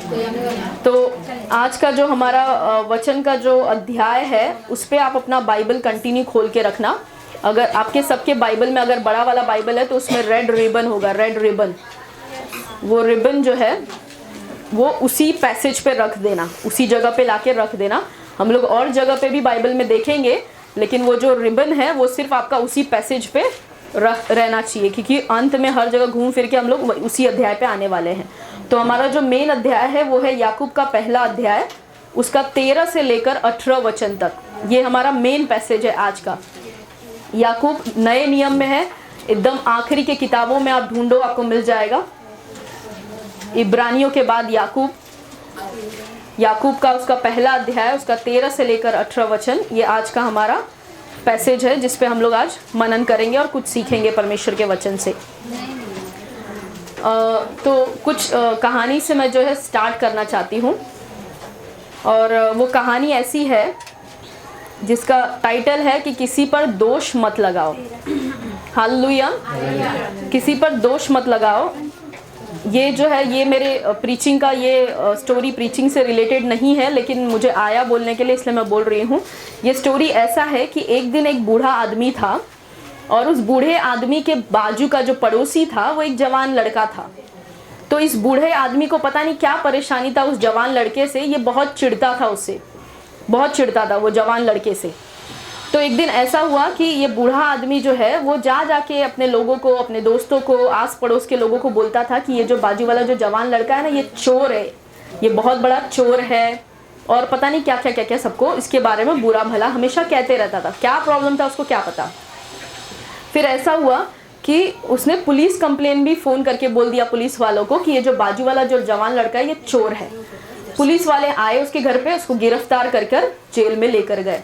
तो आज का जो हमारा वचन का जो अध्याय है उस पर आप अपना बाइबल कंटिन्यू खोल के रखना। अगर आपके सबके बाइबल में अगर बड़ा वाला बाइबल है तो उसमें रेड रिबन होगा, रेड रिबन। वो रिबन जो है वो उसी पैसेज पे रख देना, उसी जगह पे लाके रख देना। हम लोग और जगह पे भी बाइबल में देखेंगे, लेकिन वो जो रिबन है वो सिर्फ आपका उसी पैसेज पे रहना चाहिए, क्योंकि अंत में हर जगह घूम फिर के हम लोग उसी अध्याय पे आने वाले हैं। तो हमारा जो मेन अध्याय है वो है याकूब का पहला अध्याय, उसका 13 से लेकर 18 वचन तक। ये हमारा मेन पैसेज है आज का। याकूब नए नियम में है, एकदम आखिरी के किताबों में आप ढूंढो आपको मिल जाएगा। इब्रानियों के बाद याकूब का उसका पहला अध्याय, उसका 13 से लेकर 18 वचन, ये आज का हमारा पैसेज है जिस पे हम लोग आज मनन करेंगे और कुछ सीखेंगे परमेश्वर के वचन से। तो कुछ कहानी से मैं जो है स्टार्ट करना चाहती हूँ, और वो कहानी ऐसी है जिसका टाइटल है कि किसी पर दोष मत लगाओ। हालेलुया। किसी पर दोष मत लगाओ। ये जो है ये मेरे प्रीचिंग का ये स्टोरी प्रीचिंग से रिलेटेड नहीं है, लेकिन मुझे आया बोलने के लिए इसलिए मैं बोल रही हूँ। ये स्टोरी ऐसा है कि एक दिन एक बूढ़ा आदमी था, और उस बूढ़े आदमी के बाजू का जो पड़ोसी था वो एक जवान लड़का था। तो इस बूढ़े आदमी को पता नहीं क्या परेशानी था उस जवान लड़के से, ये बहुत चिढ़ता था उससे, बहुत चिढ़ता था वो जवान लड़के से। तो एक दिन ऐसा हुआ कि ये बूढ़ा आदमी जो है वो जाके अपने लोगों को, अपने दोस्तों को, आस पड़ोस के लोगों को बोलता था कि ये जो बाजू वाला जो जवान लड़का है ना, ये चोर है, ये बहुत बड़ा चोर है, और पता नहीं क्या क्या सबको इसके बारे में बुरा भला हमेशा कहते रहता था। क्या प्रॉब्लम था उसको क्या पता। फिर ऐसा हुआ कि उसने पुलिस कंप्लेन भी फ़ोन करके बोल दिया पुलिस वालों को कि ये जो बाजू वाला जो जवान लड़का है ये चोर है। पुलिस वाले आए उसके घर पे, उसको गिरफ्तार कर जेल में लेकर गए,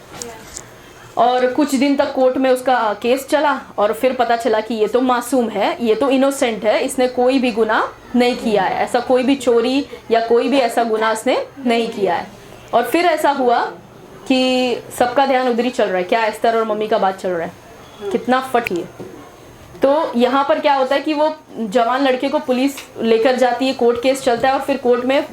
और कुछ दिन तक कोर्ट में उसका केस चला, और फिर पता चला कि ये तो मासूम है, ये तो इनोसेंट है, इसने कोई भी गुनाह नहीं किया है, ऐसा कोई भी चोरी या कोई भी ऐसा गुनाह इसने नहीं किया है। और फिर ऐसा हुआ कि सबका ध्यान उधर ही चल रहा है, क्या एस्तर और मम्मी का बात चल रहा है, कितना फट है। तो यहाँ पर क्या होता है कि वो जवान लड़के को पुलिस लेकर जाती है, कोर्ट केस चलता है, और फिर कोर्ट में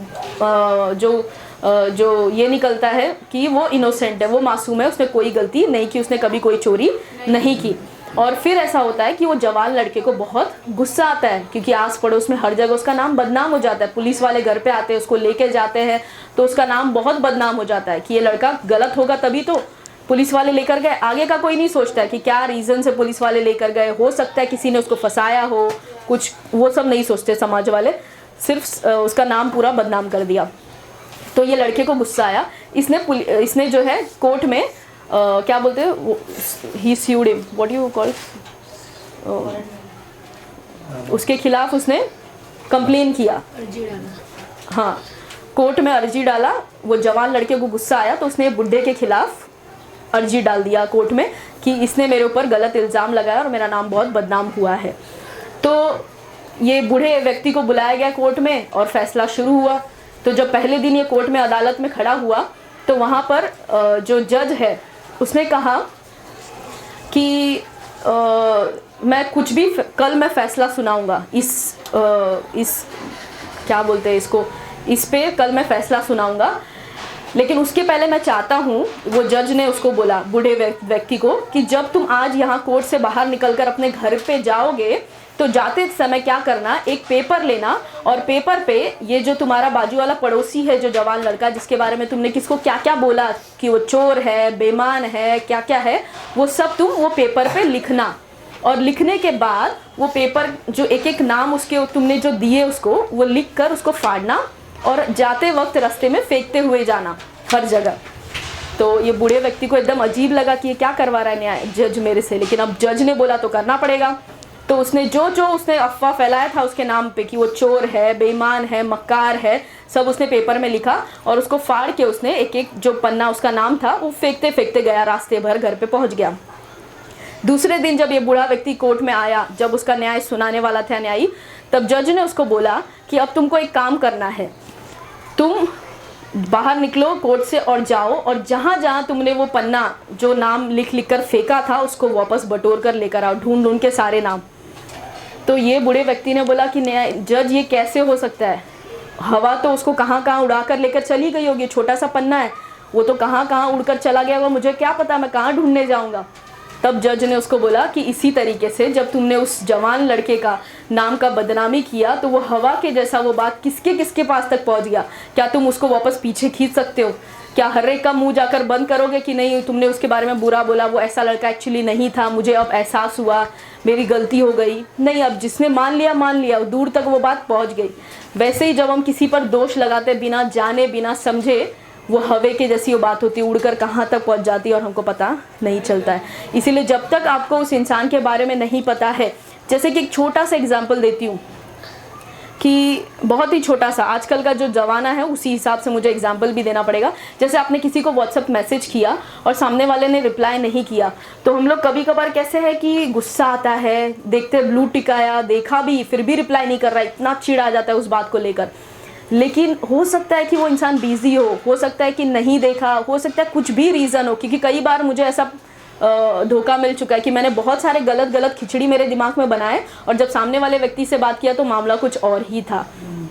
जो ये निकलता है कि वो इनोसेंट है, वो मासूम है, उसने कोई गलती नहीं की, उसने कभी कोई चोरी नहीं की। और फिर ऐसा होता है कि वो जवान लड़के को बहुत गुस्सा आता है, क्योंकि आस पड़ोस में हर जगह उसका नाम बदनाम हो जाता है। पुलिस वाले घर पे आते हैं, उसको लेके जाते हैं, तो उसका नाम बहुत बदनाम हो जाता है कि ये लड़का गलत होगा तभी तो पुलिस वाले लेकर गए। आगे का कोई नहीं सोचता है कि क्या रीज़न से पुलिस वाले लेकर गए, हो सकता है किसी ने उसको फंसाया हो, कुछ वो सब नहीं सोचते समाज वाले, सिर्फ उसका नाम पूरा बदनाम कर दिया। तो ये लड़के को गुस्सा आया, इसने जो है कोर्ट में क्या बोलते हैं, he sued him, what you call, उसके खिलाफ उसने कंप्लेन किया। हाँ, कोर्ट में अर्जी डाला। वो जवान लड़के को गुस्सा आया तो उसने बुढ़े के खिलाफ अर्जी डाल दिया कोर्ट में कि इसने मेरे ऊपर गलत इल्ज़ाम लगाया और मेरा नाम बहुत बदनाम हुआ है। तो ये बूढ़े व्यक्ति को बुलाया गया कोर्ट में और फैसला शुरू हुआ। तो जब पहले दिन ये कोर्ट में अदालत में खड़ा हुआ तो वहाँ पर जो जज है उसने कहा कि मैं कुछ भी कल मैं फैसला सुनाऊंगा, इस क्या बोलते हैं इसको, इस पे कल मैं फैसला सुनाऊंगा, लेकिन उसके पहले मैं चाहता हूँ, वो जज ने उसको बोला बूढ़े व्यक्ति को, कि जब तुम आज यहाँ कोर्ट से बाहर निकलकर अपने घर पे जाओगे तो जाते समय क्या करना, एक पेपर लेना, और पेपर पे ये जो तुम्हारा बाजू वाला पड़ोसी है, जो जवान लड़का जिसके बारे में तुमने किसको क्या क्या बोला कि वो चोर है, बेईमान है, क्या क्या है, वो सब तुम वो पेपर पे लिखना। और लिखने के बाद वो पेपर जो एक एक नाम उसके तुमने जो दिए उसको वो लिख कर उसको फाड़ना, और जाते वक्त रास्ते में फेंकते हुए जाना हर जगह। तो ये बूढ़े व्यक्ति को एकदम अजीब लगा कि ये क्या करवा रहा है न्याय जज मेरे से, लेकिन अब जज ने बोला तो करना पड़ेगा। तो उसने जो उसने अफवाह फैलाया था उसके नाम पे कि वो चोर है, बेईमान है, मक्कार है, सब उसने पेपर में लिखा, और उसको फाड़ के उसने एक एक जो पन्ना उसका नाम था वो फेंकते फेंकते गया, रास्ते भर घर पे पहुंच गया। दूसरे दिन जब ये बूढ़ा व्यक्ति कोर्ट में आया, जब उसका न्याय सुनाने वाला था न्यायी, तब जज ने उसको बोला कि अब तुमको एक काम करना है, तुम बाहर निकलो कोर्ट से और जाओ, और जहाँ जहाँ तुमने वो पन्ना जो नाम लिख कर फेंका था उसको वापस बटोर कर लेकर आओ, ढूंढ ढूंढ के सारे नाम। तो ये बूढ़े व्यक्ति ने बोला कि न्याय जज ये कैसे हो सकता है, हवा तो उसको कहाँ कहाँ उड़ा कर लेकर चली गई होगी, छोटा सा पन्ना है, वो तो कहाँ कहाँ उड़कर चला गया होगा, मुझे क्या पता, मैं कहाँ ढूंढने जाऊँगा। तब जज ने उसको बोला कि इसी तरीके से जब तुमने उस जवान लड़के का नाम का बदनामी किया तो वो हवा के जैसा वो बात किसके किसके पास तक पहुंच गया, क्या तुम उसको वापस पीछे खींच सकते हो? क्या हर एक का मुंह जाकर बंद करोगे कि नहीं तुमने उसके बारे में बुरा बोला, वो ऐसा लड़का एक्चुअली नहीं था, मुझे अब एहसास हुआ, मेरी गलती हो गई? नहीं, अब जिसने मान लिया, दूर तक वो बात पहुंच गई। वैसे ही जब हम किसी पर दोष लगाते बिना जाने बिना समझे, वो हवे के जैसी वो बात होती है, उड़कर कहाँ तक पहुँच जाती है और हमको पता नहीं चलता है। इसीलिए जब तक आपको उस इंसान के बारे में नहीं पता है, जैसे कि एक छोटा सा एग्जाम्पल देती हूँ कि बहुत ही छोटा सा, आजकल का जो ज़माना है उसी हिसाब से मुझे एग्जाम्पल भी देना पड़ेगा। जैसे आपने किसी को व्हाट्सएप मैसेज किया और सामने वाले ने रिप्लाई नहीं किया, तो हम लोग कभी कभार कैसे है कि गुस्सा आता है, देखते ब्लू टिकाया, देखा भी फिर भी रिप्लाई नहीं कर रहा, इतना चिढ़ आ जाता है उस बात को लेकर। लेकिन हो सकता है कि वो इंसान बिजी हो सकता है कि नहीं देखा, हो सकता है कुछ भी रीज़न हो, क्योंकि कई बार मुझे ऐसा धोखा मिल चुका है कि मैंने बहुत सारे गलत खिचड़ी मेरे दिमाग में बनाए और जब सामने वाले व्यक्ति से बात किया तो मामला कुछ और ही था।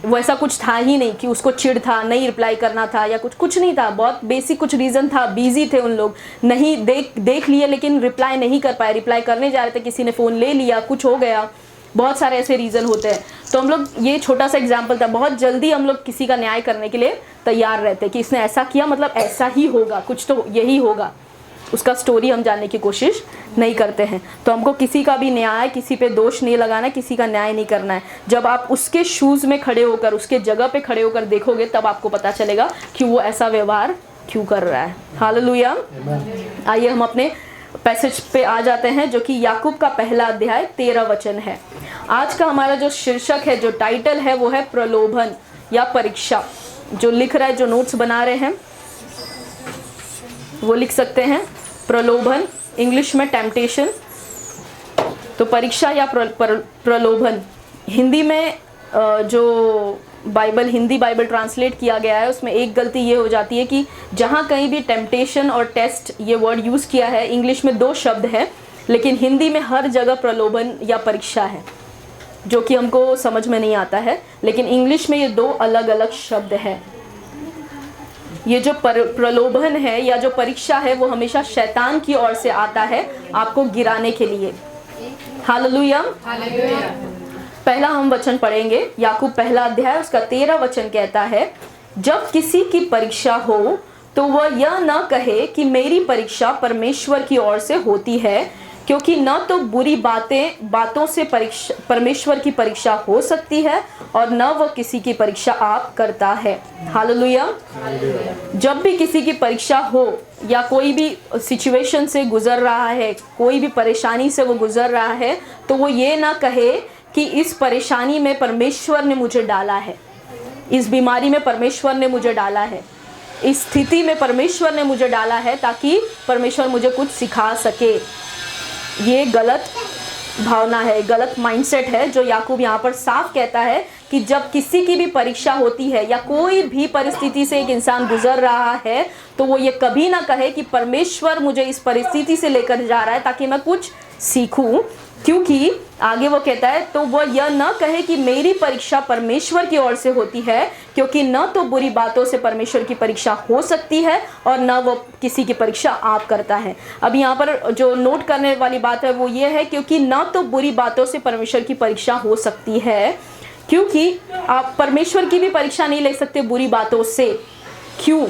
वो ऐसा कुछ था ही नहीं कि उसको चिढ़ था, नहीं रिप्लाई करना था या कुछ नहीं था, बहुत बेसिक कुछ रीज़न था, बिजी थे उन लोग, नहीं देख लिए लेकिन रिप्लाई नहीं कर पाए, रिप्लाई करने जा रहे थे, किसी ने फ़ोन ले लिया, कुछ हो गया, बहुत सारे ऐसे रीज़न होते हैं। तो हम लोग, ये छोटा सा एग्जाम्पल था, बहुत जल्दी हम लोग किसी का न्याय करने के लिए तैयार रहते कि इसने ऐसा किया मतलब ऐसा ही होगा, कुछ तो यही होगा, उसका स्टोरी हम जानने की कोशिश नहीं करते हैं। तो हमको किसी का भी न्याय, किसी पे दोष नहीं लगाना, किसी का न्याय नहीं करना है। जब आप उसके शूज़ में खड़े होकर, उसके जगह पे खड़े होकर देखोगे तब आपको पता चलेगा कि वो ऐसा व्यवहार क्यों कर रहा है। हालेलुया। आइए हम अपने पैसेज पे आ जाते हैं, जो कि याकूब का पहला अध्याय 13 वचन है। आज का हमारा जो शीर्षक है, जो टाइटल है, वो है प्रलोभन या परीक्षा। जो लिख रहा है, जो नोट्स बना रहे हैं वो लिख सकते हैं प्रलोभन, इंग्लिश में टेम्पटेशन। तो परीक्षा या प्रलोभन। हिंदी में जो हिंदी बाइबल ट्रांसलेट किया गया है उसमें एक गलती ये हो जाती है कि जहाँ कहीं भी टेम्पटेशन और टेस्ट ये वर्ड यूज़ किया है, इंग्लिश में 2 शब्द है, लेकिन हिंदी में हर जगह प्रलोभन या परीक्षा है, जो कि हमको समझ में नहीं आता है। लेकिन इंग्लिश में ये 2 अलग अलग शब्द है। ये जो प्रलोभन है या जो परीक्षा है वो हमेशा शैतान की ओर से आता है आपको गिराने के लिए। हालेलुया। पहला हम वचन पढ़ेंगे, याकूब पहला अध्याय उसका 13 वचन कहता है, जब किसी की परीक्षा हो तो वह यह न कहे कि मेरी परीक्षा परमेश्वर की ओर से होती है, क्योंकि न तो बुरी बातों से परमेश्वर की परीक्षा हो सकती है और न वह किसी की परीक्षा आप करता है। हालेलुया। जब भी किसी की परीक्षा हो या कोई भी सिचुएशन से गुजर रहा है, कोई भी परेशानी से वो गुजर रहा है, तो वो ये ना कहे कि इस परेशानी में परमेश्वर ने मुझे डाला है, इस बीमारी में परमेश्वर ने मुझे डाला है, इस स्थिति में परमेश्वर ने मुझे डाला है ताकि परमेश्वर मुझे कुछ सिखा सके। ये गलत भावना है, गलत माइंडसेट है, जो याकूब यहाँ पर साफ कहता है कि जब किसी की भी परीक्षा होती है या कोई भी परिस्थिति से एक इंसान गुजर रहा है, तो वो ये कभी ना कहे कि परमेश्वर मुझे इस परिस्थिति से लेकर जा रहा है ताकि मैं कुछ सीखूं, क्योंकि आगे वो कहता है, तो वह यह न कहे कि मेरी परीक्षा परमेश्वर की ओर से होती है, क्योंकि न तो बुरी बातों से परमेश्वर की परीक्षा हो सकती है और न वो किसी की परीक्षा आप करता है। अब यहाँ पर जो नोट करने वाली बात है वो ये है, क्योंकि न तो बुरी बातों से परमेश्वर की परीक्षा हो सकती है, क्योंकि आप परमेश्वर की भी परीक्षा नहीं ले सकते बुरी बातों से। क्यों?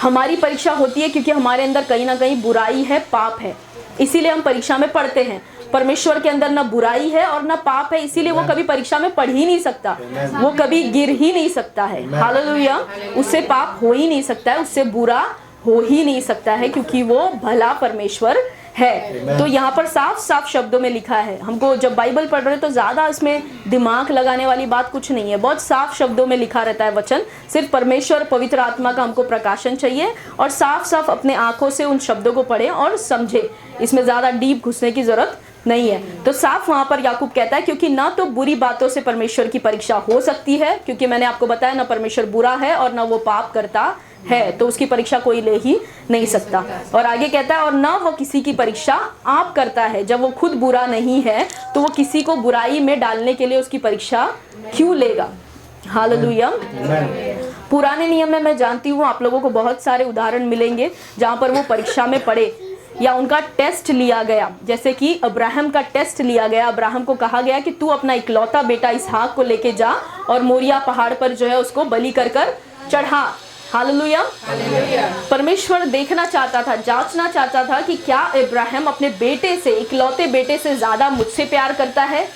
हमारी परीक्षा होती है क्योंकि हमारे अंदर कहीं ना कहीं बुराई है, पाप है, इसीलिए हम परीक्षा में पढ़ते हैं। परमेश्वर के अंदर ना बुराई है और ना पाप है, इसीलिए वो कभी परीक्षा में पढ़ ही नहीं सकता, वो कभी गिर ही नहीं सकता है। हालेलुया। उससे पाप हो ही नहीं सकता है, उससे बुरा हो ही नहीं सकता है, क्योंकि वो भला परमेश्वर है। तो यहाँ पर साफ साफ शब्दों में लिखा है। हमको जब बाइबल पढ़ रहे तो ज़्यादा इसमें दिमाग लगाने वाली बात कुछ नहीं है, बहुत साफ शब्दों में लिखा रहता है वचन। सिर्फ परमेश्वर पवित्र आत्मा का हमको प्रकाशन चाहिए और साफ साफ अपने आंखों से उन शब्दों को पढ़ें और समझें, इसमें ज़्यादा डीप घुसने की ज़रूरत नहीं है। तो साफ वहाँ पर याकूब कहता है, क्योंकि ना तो बुरी बातों से परमेश्वर की परीक्षा हो सकती है, क्योंकि मैंने आपको बताया ना परमेश्वर बुरा है और ना वो पाप करता है, तो उसकी परीक्षा कोई ले ही नहीं सकता। और आगे कहता है, और ना वो किसी की परीक्षा आप करता है। जब वो खुद बुरा नहीं है तो वो किसी को बुराई में डालने के लिए उसकी परीक्षा क्यों लेगा। हालेलुया। पुराने नियम में मैं जानती हूँ आप लोगों को बहुत सारे उदाहरण मिलेंगे जहाँ पर वो परीक्षा में पड़े या उनका टेस्ट लिया गया, जैसे कि अब्राहम का टेस्ट लिया गया। अब्राहम को कहा गया कि तू अपना इकलौता बेटा इसहाक को लेके जा और मोरिया पहाड़ पर जो है उसको बलि कर कर चढ़ा। हालेलुया। परमेश्वर देखना चाहता था, जांचना चाहता था कि क्या अब्राहम अपने बेटे से, इकलौते बेटे से ज्यादा मुझसे प्यार करता है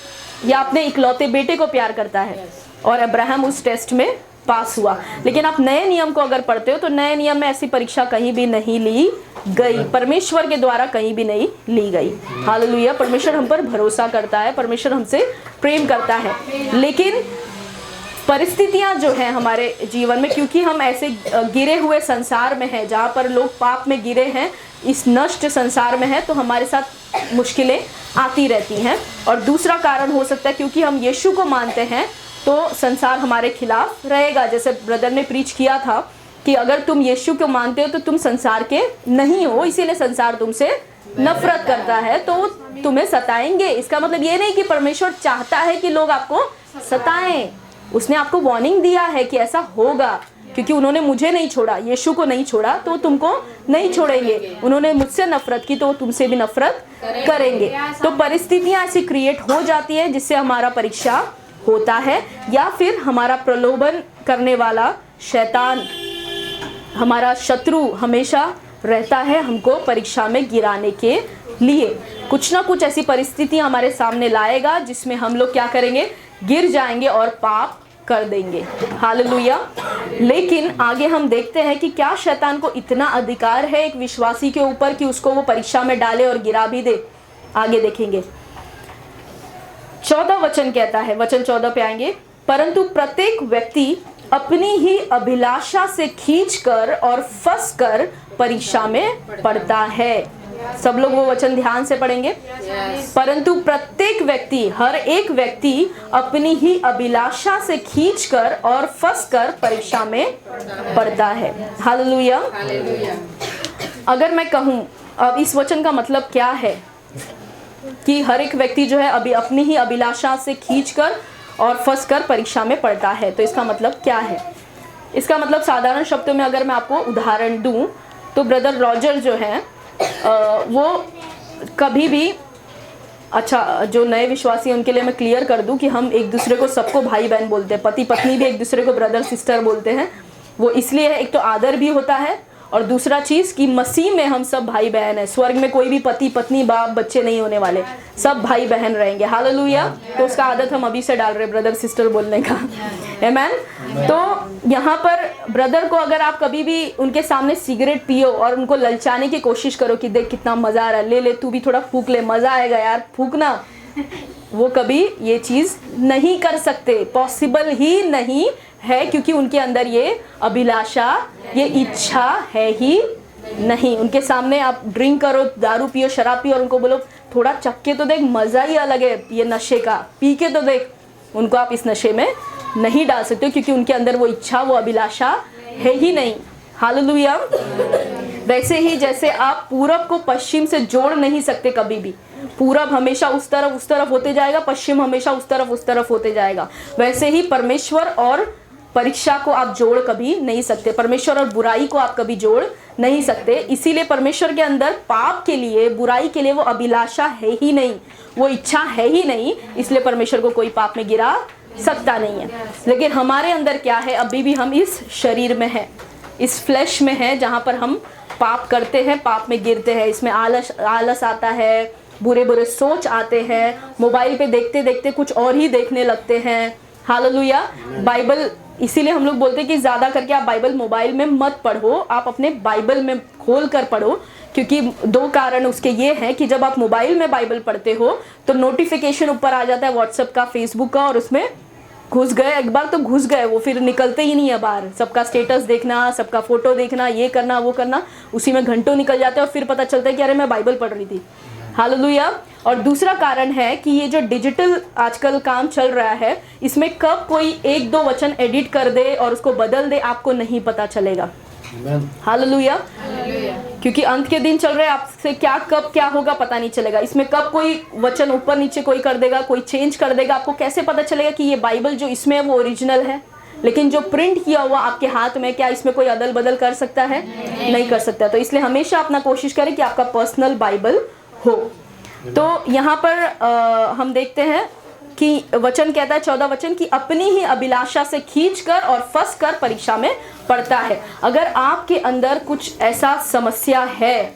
या अपने इकलौते बेटे को प्यार करता है। और अब्राहम उस टेस्ट में पास हुआ। लेकिन आप नए नियम को अगर पढ़ते हो तो नए नियम में ऐसी परीक्षा कहीं भी नहीं ली गई, परमेश्वर के द्वारा कहीं भी नहीं ली गई। हालेलुया। परमेश्वर हम पर भरोसा करता है, परमेश्वर हमसे प्रेम करता है। लेकिन परिस्थितियां जो हैं हमारे जीवन में, क्योंकि हम ऐसे गिरे हुए संसार में हैं जहाँ पर लोग पाप में गिरे हैं, इस नष्ट संसार में हैं, तो हमारे साथ मुश्किलें आती रहती हैं। और दूसरा कारण हो सकता है क्योंकि हम यीशु को मानते हैं तो संसार हमारे खिलाफ रहेगा। जैसे ब्रदर ने प्रीच किया था कि अगर तुम यीशु को मानते हो तो तुम संसार के नहीं हो, इसीलिए संसार तुमसे नफरत करता है, तो तुम्हें सताएंगे। इसका मतलब ये नहीं कि परमेश्वर चाहता है कि लोग आपको सताएं, उसने आपको वार्निंग दिया है कि ऐसा होगा, क्योंकि उन्होंने मुझे नहीं छोड़ा, यीशु को नहीं छोड़ा तो तुमको नहीं छोड़ेंगे। उन्होंने मुझसे नफरत की तो तुमसे भी नफरत करेंगे। तो परिस्थितियां ऐसी क्रिएट हो जाती है जिससे हमारा परीक्षा होता है, या फिर हमारा प्रलोभन करने वाला शैतान, हमारा शत्रु हमेशा रहता है हमको परीक्षा में गिराने के लिए। कुछ ना कुछ ऐसी परिस्थितियां हमारे सामने लाएगा जिसमें हम लोग क्या करेंगे, गिर जाएंगे और पाप कर देंगे। हालेलुया। लेकिन आगे हम देखते हैं कि क्या शैतान को इतना अधिकार है एक विश्वासी के ऊपर कि उसको वो परीक्षा में डाले और गिरा भी दे। आगे देखेंगे 14 वचन कहता है, वचन 14 पे आएंगे, परंतु प्रत्येक व्यक्ति अपनी ही अभिलाषा से खींचकर और फंसकर परीक्षा में पड़ता है। सब लोग वो वचन ध्यान से पढ़ेंगे। परंतु प्रत्येक व्यक्ति, हर एक व्यक्ति अपनी ही अभिलाषा से खींचकर और फंसकर परीक्षा में पड़ता है। हालेलुया। अगर मैं कहूँ अब इस वचन का मतलब क्या है कि हर एक व्यक्ति जो है अभी अपनी ही अभिलाषा से खींचकर और फंसकर परीक्षा में पड़ता है, तो इसका मतलब क्या है? इसका मतलब साधारण शब्दों में अगर मैं आपको उदाहरण दूं तो ब्रदर रॉजर जो हैं वो कभी भी, अच्छा जो नए विश्वासी हैं उनके लिए मैं क्लियर कर दूं कि हम एक दूसरे को सबको भाई बहन बोलते हैं, पति पत्नी भी एक दूसरे को ब्रदर सिस्टर बोलते हैं। वो इसलिए है, एक तो आदर भी होता है और दूसरा चीज़ कि मसीह में हम सब भाई बहन हैं। स्वर्ग में कोई भी पति पत्नी बाप बच्चे नहीं होने वाले, सब भाई बहन रहेंगे। हालेलुया। तो उसका आदत हम अभी से डाल रहे हैं ब्रदर सिस्टर बोलने का। आमेन। तो यहाँ पर ब्रदर को अगर आप कभी भी उनके सामने सिगरेट पियो और उनको ललचाने की कोशिश करो कि देख कितना मज़ा आ रहा है, ले ले तू भी थोड़ा फूक ले, मज़ा आएगा यार, फूकना, वो कभी ये चीज़ नहीं कर सकते, पॉसिबल ही नहीं है, क्योंकि उनके अंदर ये अभिलाषा, ये इच्छा है ही नहीं। उनके सामने आप ड्रिंक करो, दारू पियो, शराब पियो और उनको बोलो थोड़ा चक्के तो देख, मज़ा ही अलग है ये नशे का, पी के तो देख, उनको आप इस नशे में नहीं डाल सकते हो, क्योंकि उनके अंदर वो इच्छा, वो अभिलाषा है ही नहीं। हालेलुया। वैसे ही जैसे आप पूरब को पश्चिम से जोड़ नहीं सकते कभी भी, पूरब हमेशा उस तरफ होते जाएगा, पश्चिम हमेशा उस तरफ होते जाएगा, वैसे ही परमेश्वर और परीक्षा को आप जोड़ कभी नहीं सकते, परमेश्वर और बुराई को आप कभी जोड़ नहीं सकते। इसीलिए परमेश्वर के अंदर पाप के लिए, बुराई के लिए वो अभिलाषा है ही नहीं, वो इच्छा है ही नहीं, इसलिए परमेश्वर को कोई पाप में गिरा सकता नहीं है। लेकिन हमारे अंदर क्या है, अभी भी हम इस शरीर में हैं, इस फ्लैश में हैं, जहाँ पर हम पाप करते हैं, पाप में गिरते हैं। इसमें आलस आता है, बुरे बुरे सोच आते हैं, मोबाइल पे देखते देखते कुछ और ही देखने लगते हैं। हालेलुया। बाइबल, इसीलिए हम लोग बोलते हैं कि ज़्यादा करके आप बाइबल मोबाइल में मत पढ़ो, आप अपने बाइबल में खोल कर पढ़ो, क्योंकि 2 कारण उसके ये हैं कि जब आप मोबाइल में बाइबल पढ़ते हो तो नोटिफिकेशन ऊपर आ जाता है व्हाट्सएप का, फेसबुक का, और उसमें घुस गए, एक बार तो घुस गए, वो फिर निकलते ही नहीं है बाहर। सबका स्टेटस देखना, सबका फ़ोटो देखना, ये करना वो करना, उसी में घंटों निकल जाते हैं और फिर पता चलता है कि अरे मैं बाइबल पढ़ रही थी। हालेलुया। और दूसरा कारण है कि ये जो डिजिटल आजकल काम चल रहा है, इसमें कब कोई 1-2 वचन एडिट कर दे और उसको बदल दे, आपको नहीं पता चलेगा। हालेलुया। क्योंकि अंत के दिन चल रहे हैं, आपसे क्या कब क्या होगा पता नहीं चलेगा। इसमें कब कोई वचन ऊपर नीचे कोई कर देगा, कोई चेंज कर देगा, आपको कैसे पता चलेगा कि ये बाइबल जो इसमें है वो ओरिजिनल है? लेकिन जो प्रिंट किया हुआ आपके हाथ में, क्या इसमें कोई अदल बदल कर सकता है? नहीं कर सकता। तो इसलिए हमेशा अपना कोशिश करें कि आपका पर्सनल बाइबल हो। तो यहाँ पर हम देखते हैं कि वचन कहता है 14 वचन की अपनी ही अभिलाषा से खींचकर और फंस कर परीक्षा में पड़ता है। अगर आपके अंदर कुछ ऐसा समस्या है,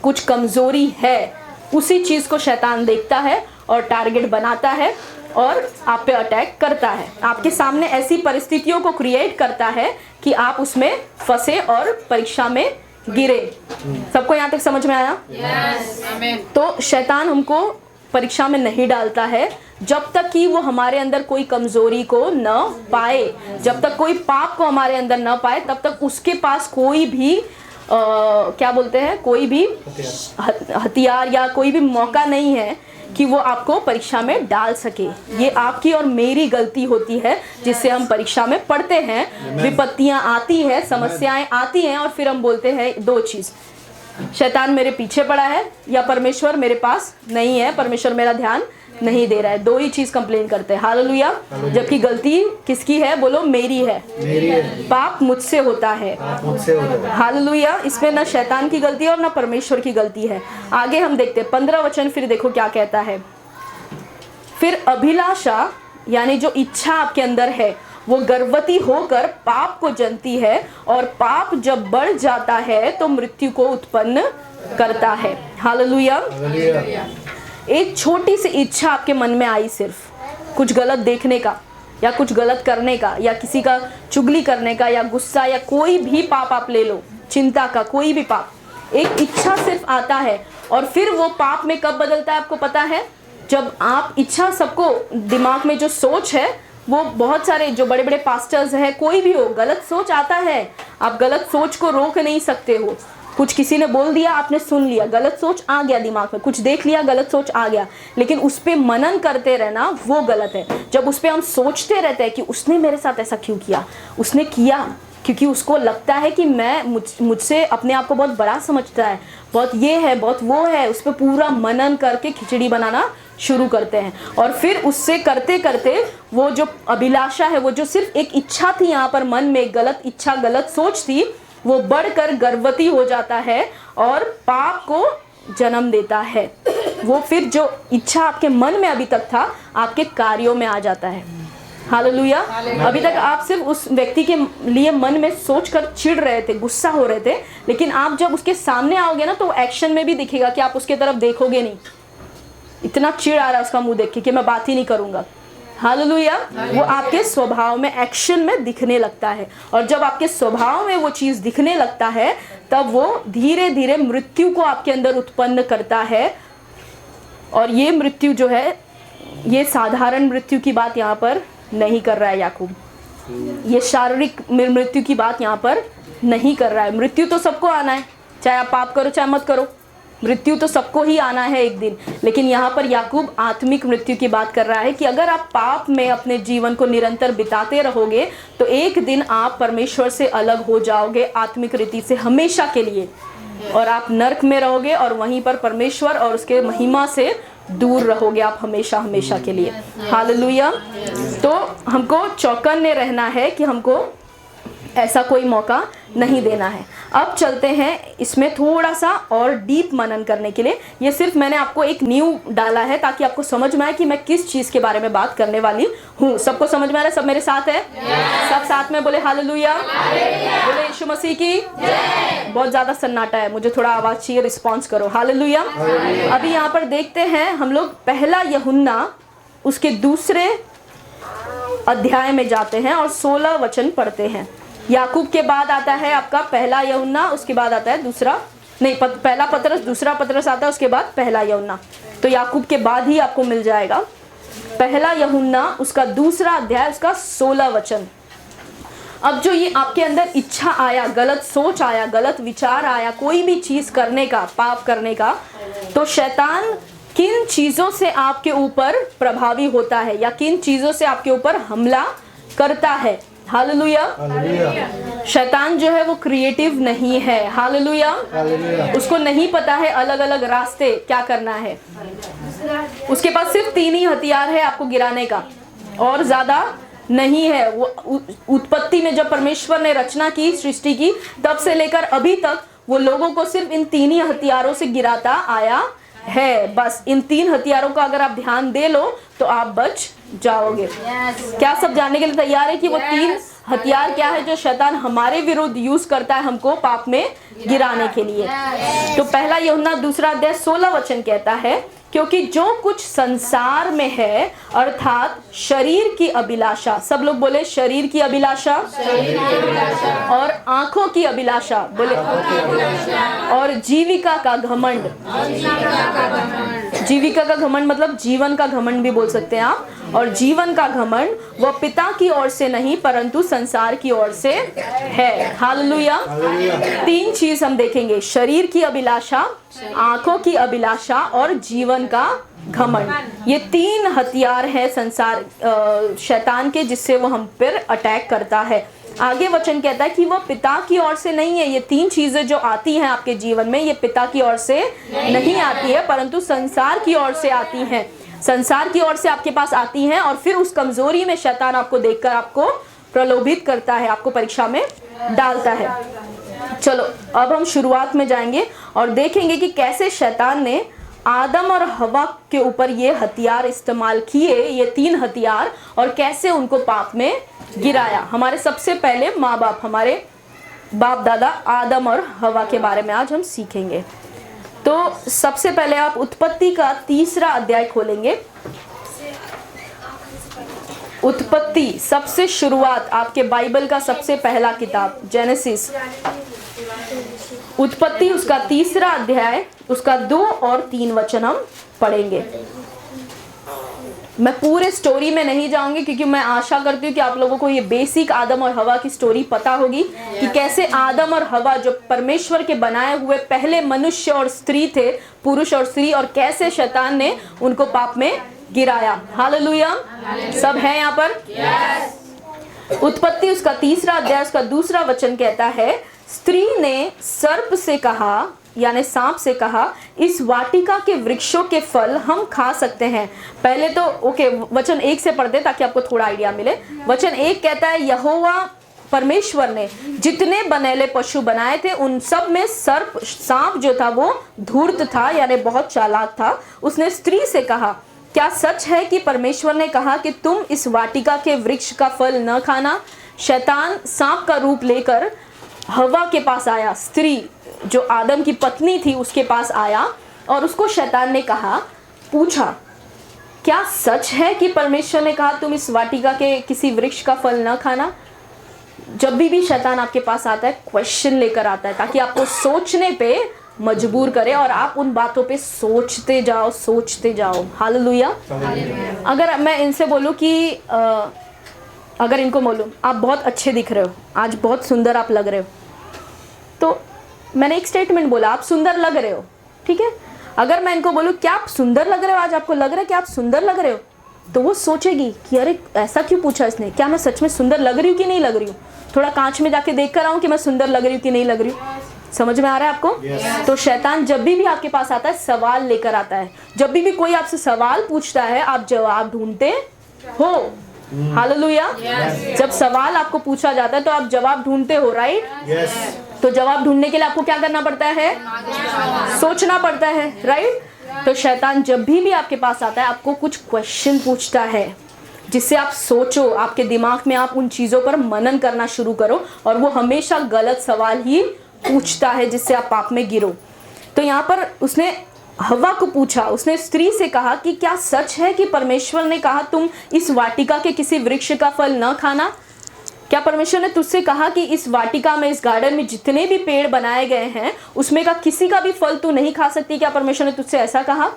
कुछ कमजोरी है, उसी चीज को शैतान देखता है और टारगेट बनाता है और आप पे अटैक करता है। आपके सामने ऐसी परिस्थितियों को क्रिएट करता है कि आप उसमें फंसे और परीक्षा में गिरे। सबको यहाँ तक समझ में आया? Amen. तो शैतान हमको परीक्षा में नहीं डालता है जब तक कि वो हमारे अंदर कोई कमजोरी को न पाए, जब तक कोई पाप को हमारे अंदर न पाए, तब तक उसके पास कोई भी क्या बोलते हैं, कोई भी हथियार या कोई भी मौका नहीं है कि वो आपको परीक्षा में डाल सके। ये आपकी और मेरी गलती होती है जिससे हम परीक्षा में पढ़ते हैं, विपत्तियां आती है, समस्याएं आती हैं और फिर हम बोलते हैं दो चीज, शैतान मेरे पीछे पड़ा है या परमेश्वर मेरे पास नहीं है, परमेश्वर मेरा ध्यान नहीं दे रहा है। दो ही चीज कंप्लेन करते हैं। हालेलुया। जबकि गलती किसकी है? बोलो मेरी है। पाप मुझसे होता है। हालेलुया। इसमें ना शैतान की गलती है और ना परमेश्वर की गलती है। आगे हम देखते हैं 15 वचन, फिर देखो क्या कहता है। फिर अभिलाषा यानी जो इच्छा आपके अंदर है वो गर्भवती होकर पाप को जनती है और पाप जब बढ़ जाता है तो मृत्यु को उत्पन्न करता है। हालेलुया। एक छोटी सी इच्छा आपके मन में आई, सिर्फ कुछ गलत देखने का या कुछ गलत करने का या किसी का चुगली करने का या गुस्सा या कोई भी पाप आप ले लो, चिंता का कोई भी पाप, एक इच्छा सिर्फ आता है और फिर वो पाप में कब बदलता है आपको पता है? जब आप इच्छा, सबको दिमाग में जो सोच है वो बहुत सारे जो बड़े बड़े पास्टर्स हैं, कोई भी हो, गलत सोच आता है। आप गलत सोच को रोक नहीं सकते हो। कुछ किसी ने बोल दिया, आपने सुन लिया, गलत सोच आ गया दिमाग में, कुछ देख लिया, गलत सोच आ गया, लेकिन उस पे मनन करते रहना वो गलत है। जब उस पे हम सोचते रहते हैं कि उसने मेरे साथ ऐसा क्यों किया, उसने किया क्योंकि उसको लगता है कि मैं मुझसे अपने आप को बहुत बड़ा समझता है, बहुत ये है, बहुत वो है, उस पर पूरा मनन करके खिचड़ी बनाना शुरू करते हैं। और फिर उससे करते करते वो जो अभिलाषा है, वो जो सिर्फ एक इच्छा थी यहाँ पर मन में, गलत इच्छा, गलत सोच थी, वो बढ़कर गर्भवती हो जाता है और पाप को जन्म देता है। वो फिर जो इच्छा आपके मन में अभी तक था आपके कार्यों में आ जाता है। हालेलुया। अभी तक आप सिर्फ उस व्यक्ति के लिए मन में सोचकर चिढ़ रहे थे, गुस्सा हो रहे थे, लेकिन आप जब उसके सामने आओगे ना तो एक्शन में भी दिखेगा कि आप उसके तरफ देखोगे नहीं। इतना चिढ़ आ रहा है उसका मुंह देख के कि मैं बात ही नहीं करूंगा। हालेलुया। वो आपके स्वभाव में, एक्शन में दिखने लगता है और जब आपके स्वभाव में वो चीज़ दिखने लगता है तब वो धीरे धीरे मृत्यु को आपके अंदर उत्पन्न करता है। और ये मृत्यु जो है, ये साधारण मृत्यु की बात यहाँ पर नहीं कर रहा है याकूब, ये शारीरिक मृत्यु की बात यहाँ पर नहीं कर रहा है। मृत्यु तो सबको आना है, चाहे आप पाप करो चाहे मत करो, मृत्यु तो सबको ही आना है एक दिन। लेकिन यहाँ पर याकूब आत्मिक मृत्यु की बात कर रहा है कि अगर आप पाप में अपने जीवन को निरंतर बिताते रहोगे तो एक दिन आप परमेश्वर से अलग हो जाओगे आत्मिक रीति से हमेशा के लिए, और आप नरक में रहोगे और वहीं पर परमेश्वर और उसके महिमा से दूर रहोगे आप हमेशा हमेशा के लिए। हालेलुया। तो हमको चौकन्ने रहना है कि हमको ऐसा कोई मौका नहीं देना है। अब चलते हैं इसमें थोड़ा सा और डीप मनन करने के लिए। ये सिर्फ मैंने आपको एक न्यू डाला है ताकि आपको समझ में आए कि मैं किस चीज़ के बारे में बात करने वाली हूँ। सबको समझ में आ रहा है? सब मेरे साथ है? सब साथ में बोले हालेलुया, बोले यीशु मसीह की। बहुत ज़्यादा सन्नाटा है, मुझे थोड़ा आवाज़ चाहिए, रिस्पॉन्स करो। हालेलुया। अभी यहाँ पर देखते हैं हम लोग पहला यूहन्ना उसके दूसरे अध्याय में जाते हैं और 16 वचन पढ़ते हैं। याकूब के बाद आता है आपका पहला यूहन्ना, उसके बाद आता है दूसरा, नहीं पहला पतरस, दूसरा पतरस आता है, उसके बाद पहला यूहन्ना। तो याकूब के बाद ही आपको मिल जाएगा पहला यूहन्ना, उसका दूसरा अध्याय, उसका 16 वचन। अब जो ये आपके अंदर इच्छा आया, गलत सोच आया, गलत विचार आया, कोई भी चीज़ करने का, पाप करने का, तो शैतान किन चीज़ों से आपके ऊपर प्रभावी होता है या किन चीज़ों से आपके ऊपर हमला करता है। हालेलुया। शैतान जो है वो क्रिएटिव नहीं है। हालेलुया। उसको नहीं पता है अलग अलग रास्ते क्या करना है। उसके पास सिर्फ 3 ही हथियार है आपको गिराने का, और ज़्यादा नहीं है। वो उत्पत्ति में जब परमेश्वर ने रचना की, सृष्टि की, तब से लेकर अभी तक वो लोगों को सिर्फ इन 3 ही हथियारों से गिराता आया है। बस इन 3 हथियारों का अगर आप ध्यान दे लो तो आप बच जाओगे। क्या सब जानने के लिए तैयार है कि वो 3 हथियार क्या है जो शैतान हमारे विरुद्ध यूज करता है हमको पाप में गिराने के लिए? तो पहला यूहन्ना 2 अध्याय 16 वचन कहता है, क्योंकि जो कुछ संसार में है अर्थात शरीर की अभिलाषा, सब लोग बोले शरीर की अभिलाषा, और आंखों की अभिलाषा, बोले, और जीविका का घमंड। जीविका का घमंड मतलब जीवन का घमंड भी बोल सकते हैं आप। और जीवन का घमंड वह पिता की ओर से नहीं परंतु संसार की ओर से है। हालेलुया। 3 चीज हम देखेंगे, शरीर की अभिलाषा, आंखों की अभिलाषा और जीवन का घमंड। ये 3 हथियार है संसार शैतान के, जिससे वो हम पर अटैक करता है। आगे वचन कहता है कि वो पिता की ओर से नहीं है। ये 3 चीजें जो आती हैं आपके जीवन में, ये पिता की ओर से नहीं आती है परंतु संसार की ओर से आती हैं। संसार की ओर से आपके पास आती हैं और फिर उस कमजोरी में शैतान आपको देखकर आपको प्रलोभित करता है, आपको परीक्षा में डालता है। चलो अब हम शुरुआत में जाएंगे और देखेंगे कि कैसे शैतान ने आदम और हवा के ऊपर ये हथियार इस्तेमाल किए, ये 3 हथियार, और कैसे उनको पाप में गिराया। हमारे सबसे पहले माँ बाप, हमारे बाप दादा आदम और हवा के बारे में आज हम सीखेंगे। तो सबसे पहले आप उत्पत्ति का 3 अध्याय खोलेंगे। उत्पत्ति सबसे शुरुआत, आपके बाइबल का सबसे पहला किताब जेनेसिस, उत्पत्ति उसका 3 अध्याय, उसका 2 और 3 वचन हम पढ़ेंगे। मैं पूरे स्टोरी में नहीं जाऊंगी क्योंकि मैं आशा करती हूँ कि आप लोगों को ये बेसिक आदम और हवा की स्टोरी पता होगी कि कैसे आदम और हवा जो परमेश्वर के बनाए हुए पहले मनुष्य और स्त्री थे, पुरुष और स्त्री, और कैसे शैतान ने उनको पाप में गिराया। हालेलुया। सब है यहाँ पर? उत्पत्ति उसका 3 अध्याय, उसका 2 वचन कहता है, स्त्री ने सर्प से कहा, यानी सांप से कहा, इस वाटिका के वृक्षों के फल हम खा सकते हैं। पहले तो वचन 1 से पढ़ते ताकि आपको थोड़ा आइडिया मिले। वचन 1 कहता है, यहोवा परमेश्वर ने जितने बनेले पशु बनाए थे उन सब में सांप जो था वो धूर्त था, यानी बहुत चालाक था। उसने स्त्री से कहा, क्या सच है कि परमेश्वर ने कहा कि तुम इस वाटिका के वृक्ष का फल न खाना? शैतान सांप का रूप लेकर हवा के पास आया, स्त्री जो आदम की पत्नी थी उसके पास आया, और उसको शैतान ने कहा, पूछा, क्या सच है कि परमेश्वर ने कहा तुम इस वाटिका के किसी वृक्ष का फल न खाना? जब भी शैतान आपके पास आता है, क्वेश्चन लेकर आता है ताकि आपको सोचने पे मजबूर करे और आप उन बातों पे सोचते जाओ। हालेलुया। अगर मैं इनसे बोलूं कि अगर इनको बोलूं आप बहुत अच्छे दिख रहे हो, आज बहुत सुंदर आप लग रहे हो, तो मैंने एक स्टेटमेंट बोला, आप सुंदर लग रहे हो, ठीक है। अगर मैं इनको बोलूं क्या आप सुंदर लग रहे हो, आज आपको लग रहा है कि आप सुंदर लग रहे हो, तो वो सोचेगी कि अरे ऐसा क्यों पूछा इसने, क्या मैं सच में सुंदर लग रही हूँ कि नहीं लग रही हूँ? थोड़ा कांच में जाके देख कर आऊँ कि मैं सुंदर लग रही हूँ कि नहीं लग रही हूँ। समझ में आ रहा है आपको? तो शैतान जब भी आपके पास आता है सवाल लेकर आता है। जब भी कोई आपसे सवाल पूछता है आप जवाब ढूंढते हो। हालेलुया। जब सवाल आपको पूछा जाता है तो आप जवाब ढूंढते हो, राइट? तो जवाब ढूंढने के लिए आपको क्या करना पड़ता है? सोचना पड़ता है, राइट? तो शैतान जब भी आपके पास आता है आपको कुछ क्वेश्चन पूछता है जिससे आप सोचो, आपके दिमाग में आप उन चीज़ों पर मनन करना शुरू करो, और वो हमेशा गलत सवाल ही पूछता है जिससे आप पाप में गिरो। तो यहाँ पर उसने हवा को पूछा, उसने स्त्री से कहा कि क्या सच है कि परमेश्वर ने कहा तुम इस वाटिका के किसी वृक्ष का फल न खाना? क्या परमेश्वर ने तुझसे कहा कि इस वाटिका में, इस गार्डन में जितने भी पेड़ बनाए गए हैं उसमें का किसी का भी फल तू नहीं खा सकती? क्या परमेश्वर ने तुझसे ऐसा कहा?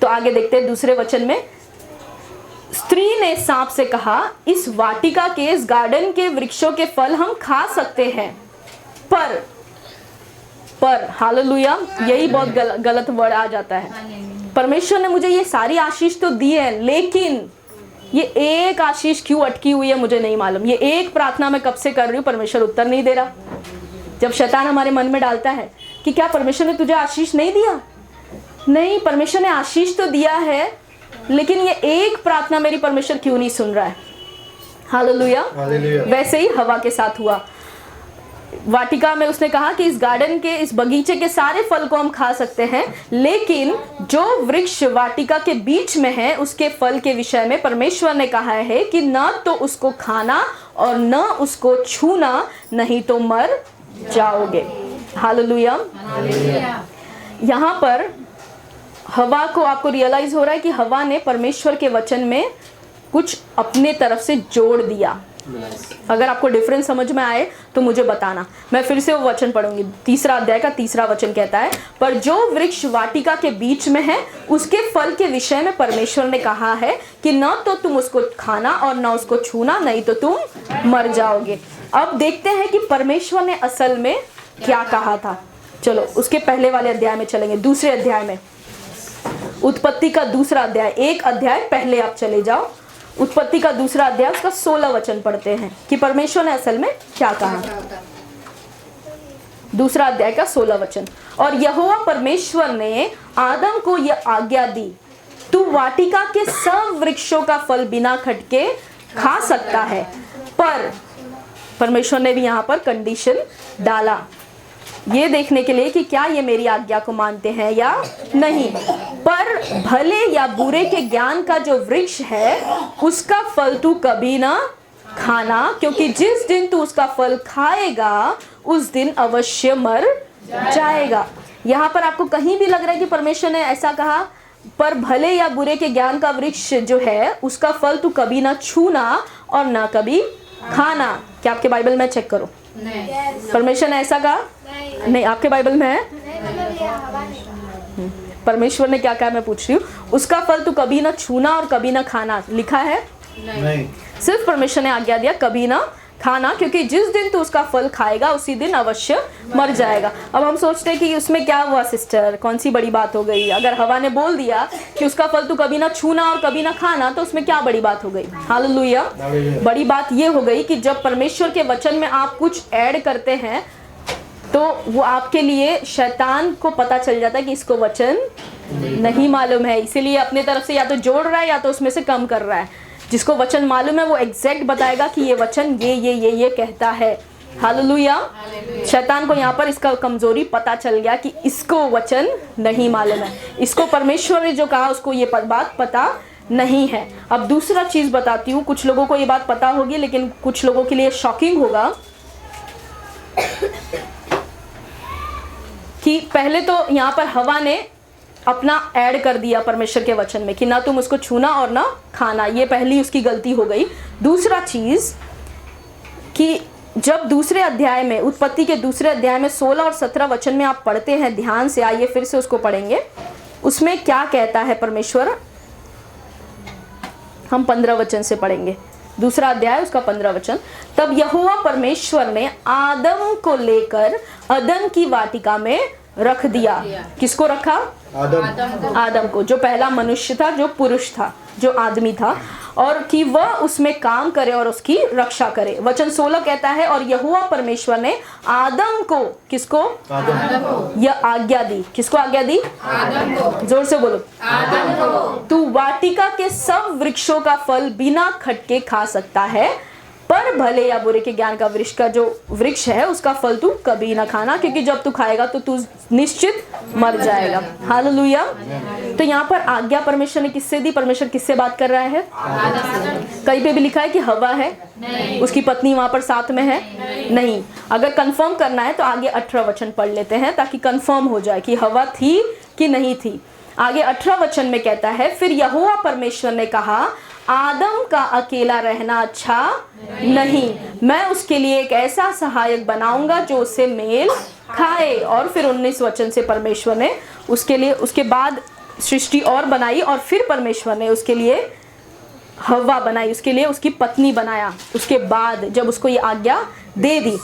तो आगे देखते हैं 2 वचन में, स्त्री ने सांप से कहा, इस वाटिका के, इस गार्डन के वृक्षों के फल हम खा सकते हैं, पर हालेलुया, यही बहुत गलत वर्ड आ जाता है। परमेश्वर ने मुझे ये सारी आशीष तो दी है, लेकिन ये एक आशीष क्यों अटकी हुई है मुझे नहीं मालूम। ये एक प्रार्थना मैं कब से कर रही हूँ, परमेश्वर उत्तर नहीं दे रहा। जब शैतान हमारे मन में डालता है कि क्या परमेश्वर ने तुझे आशीष नहीं दिया? नहीं, परमेश्वर ने आशीष तो दिया है, लेकिन ये एक प्रार्थना मेरी परमेश्वर क्यों नहीं सुन रहा है? हालेलुया। वैसे ही हवा के साथ हुआ। वाटिका में उसने कहा कि इस गार्डन के, इस बगीचे के सारे फल को हम खा सकते हैं, लेकिन जो वृक्ष वाटिका के बीच में है उसके फल के विषय में परमेश्वर ने कहा है कि न तो उसको खाना और न उसको छूना, नहीं तो मर जाओगे। हालेलुया। यहाँ पर हवा को, आपको रियलाइज हो रहा है कि हवा ने परमेश्वर के वचन में कुछ अपने तरफ से जोड़ दिया। अगर आपको डिफरेंस समझ में आए तो मुझे बताना। मैं फिर से वो वचन पढ़ूंगी। 3 अध्याय का 3 वचन कहता है, पर जो वृक्ष वाटिका के बीच में है उसके फल के विषय में परमेश्वर ने कहा है कि न तो तुम उसको खाना और न उसको छूना, नहीं तो तुम मर जाओगे। अब देखते हैं कि परमेश्वर ने असल में क्या कहा था। चलो उसके पहले वाले अध्याय में चलेंगे, दूसरे अध्याय में, उत्पत्ति का 2 अध्याय। 1 अध्याय पहले आप चले जाओ, उत्पत्ति का 2 अध्याय, उसका 16 वचन पढ़ते हैं कि परमेश्वर ने असल में क्या कहा। 2 अध्याय का 16 वचन। और यहोवा परमेश्वर ने आदम को यह आज्ञा दी, तू वाटिका के सब वृक्षों का फल बिना खटके खा सकता है, पर परमेश्वर ने भी यहाँ पर कंडीशन डाला, ये देखने के लिए कि क्या ये मेरी आज्ञा को मानते हैं या नहीं। पर भले या बुरे के ज्ञान का जो वृक्ष है उसका फल तू कभी ना खाना, क्योंकि जिस दिन तू उसका फल खाएगा उस दिन अवश्य मर जाएगा। यहाँ पर आपको कहीं भी लग रहा है कि परमेश्वर ने ऐसा कहा, पर भले या बुरे के ज्ञान का वृक्ष जो है उसका फल तू कभी ना छूना और ना कभी खाना? क्या आपके बाइबल में चेक करो, परमेश्वर ने ऐसा कहा? नहीं, आपके बाइबल में है? परमेश्वर ने क्या कहा मैं पूछ रही हूँ। उसका फल तू कभी ना छूना और कभी ना खाना लिखा है? नहीं। सिर्फ परमेश्वर ने आज्ञा दिया कभी ना खाना, क्योंकि जिस दिन तू उसका फल खाएगा उसी दिन अवश्य मर जाएगा। अब हम सोचते हैं कि उसमें क्या हुआ सिस्टर, कौन सी बड़ी बात हो गई? अगर हवा ने बोल दिया कि उसका फल तू कभी ना छूना और कभी ना खाना, तो उसमें क्या बड़ी बात हो गई? हालेलुया। बड़ी बात ये हो गई कि जब परमेश्वर के वचन में आप कुछ ऐड करते हैं तो वो आपके लिए, शैतान को पता चल जाता है कि इसको वचन नहीं मालूम है, इसीलिए अपने तरफ से या तो जोड़ रहा है या तो उसमें से कम कर रहा है। जिसको वचन मालूम है वो एग्जैक्ट बताएगा कि ये वचन ये कहता है। हालेलुया। शैतान को यहाँ पर इसका कमजोरी पता चल गया कि इसको वचन नहीं मालूम है, इसको परमेश्वर ने जो कहा उसको ये बात पता नहीं है। अब दूसरा चीज बताती हूँ, कुछ लोगों को ये बात पता होगी लेकिन कुछ लोगों के लिए शॉकिंग होगा कि पहले तो यहाँ पर हवा ने अपना ऐड कर दिया परमेश्वर के वचन में कि ना तुम उसको छूना और ना खाना, ये पहली उसकी गलती हो गई। दूसरा चीज कि जब दूसरे अध्याय में, उत्पत्ति के 2 अध्याय में 16 और 17 वचन में आप पढ़ते हैं ध्यान से, आइए फिर से उसको पढ़ेंगे। उसमें क्या कहता है परमेश्वर, हम 15 वचन से पढ़ेंगे। 2 अध्याय उसका 15 वचन। तब यहोवा परमेश्वर ने आदम को लेकर अदन की वाटिका में रख दिया। किसको रखा? आदम को, जो पहला मनुष्य था, जो पुरुष था, जो आदमी था, और कि वह उसमें काम करे और उसकी रक्षा करे। वचन 16 कहता है, और यहोवा परमेश्वर ने आदम को, किसको? आदम को यह आज्ञा दी। किसको आज्ञा दी? आदम को। जोर से बोलो, आदम को। तू वाटिका के सब वृक्षों का फल बिना खटके खा सकता है, पर भले या बुरे के ज्ञान का वृक्ष का जो वृक्ष है उसका फल तू कभी ना खाना, क्योंकि जब तू खाएगा तो तू निश्चित मर जाएगा। हालेलुया। तो यहाँ पर आज्ञा परमेश्वर ने किससे दी? परमेश्वर किससे बात कर रहा है? कहीं पे भी लिखा है कि हवा है? नहीं। उसकी पत्नी वहां पर साथ में है? नहीं। अगर कंफर्म करना है तो आगे 18 वचन पढ़ लेते हैं ताकि कंफर्म हो जाए कि हवा थी कि नहीं थी। आगे 18 वचन में कहता है, फिर यहोवा परमेश्वर ने कहा, आदम का अकेला रहना अच्छा नहीं, मैं उसके लिए एक ऐसा सहायक बनाऊंगा जो उसे मेल खाए। और फिर 19 वचन से परमेश्वर ने उसके लिए, उसके बाद सृष्टि और बनाई, और फिर परमेश्वर ने उसके लिए हवा बनाई, उसके लिए उसकी पत्नी बनाया। उसके बाद जब उसको ये आज्ञा दे दी,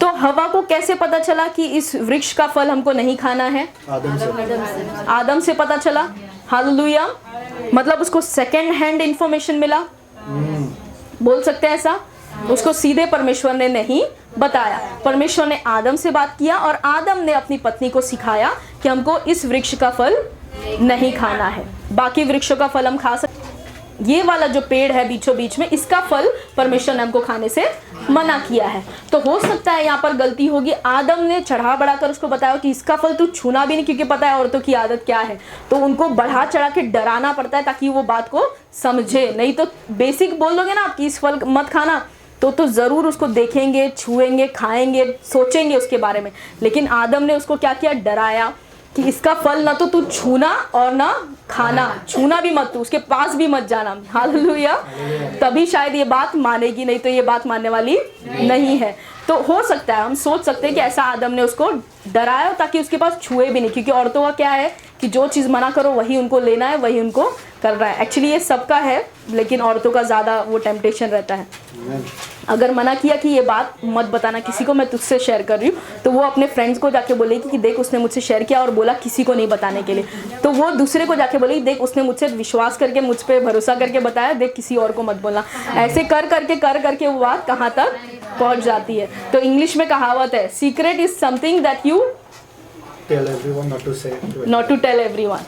तो हवा को कैसे पता चला कि इस वृक्ष का फल हमको नहीं खाना है? आदम से पता चला। हालेलुया। मतलब उसको सेकंड हैंड इंफॉर्मेशन मिला, बोल सकते हैं ऐसा। उसको सीधे परमेश्वर ने नहीं बताया, परमेश्वर ने आदम से बात किया और आदम ने अपनी पत्नी को सिखाया कि हमको इस वृक्ष का फल नहीं खाना है, बाकी वृक्षों का फल हम खा सकते। ये वाला जो पेड़ है बीचों बीच में, इसका फल परमेश्वर ने हमको खाने से मना किया है। तो हो सकता है यहाँ पर गलती होगी, आदम ने चढ़ा बढ़ाकर उसको बताया कि इसका फल तू छूना भी नहीं, क्योंकि पता है औरतों की आदत क्या है, तो उनको बढ़ा चढ़ा के डराना पड़ता है ताकि वो बात को समझे। नहीं तो बेसिक बोल दोगे ना आप कि इस फल मत खाना, तो ज़रूर उसको देखेंगे, छुएंगे, खाएंगे, सोचेंगे उसके बारे में। लेकिन आदम ने उसको क्या किया, डराया कि इसका फल ना तो तू छूना और ना खाना, छूना भी मत, तू उसके पास भी मत जाना। हालेलुया। तभी शायद ये बात मानेगी, नहीं तो ये बात मानने वाली नहीं है। तो हो सकता है, हम सोच सकते हैं कि ऐसा आदम ने उसको डराया ताकि उसके पास छुए भी नहीं, क्योंकि औरतों का क्या है कि जो चीज़ मना करो वही उनको लेना है, वही उनको करना है। एक्चुअली ये सबका है, लेकिन औरतों का ज़्यादा वो टेम्पटेशन रहता है। अगर मना किया कि ये बात मत बताना किसी को, मैं तुझसे शेयर कर रही हूँ, तो वो अपने फ्रेंड्स को जाके बोलेगी कि देख उसने मुझसे शेयर किया और बोला किसी को नहीं बताने के लिए, तो वो दूसरे को जाके बोलेगी देख उसने मुझसे विश्वास करके, मुझ पर भरोसा करके बताया, देख किसी और को मत बोलना। ऐसे कर करके वो बात कहाँ तक पहुँच जाती है। तो इंग्लिश में कहावत है, secret is something that you tell everyone not to say not to tell everyone.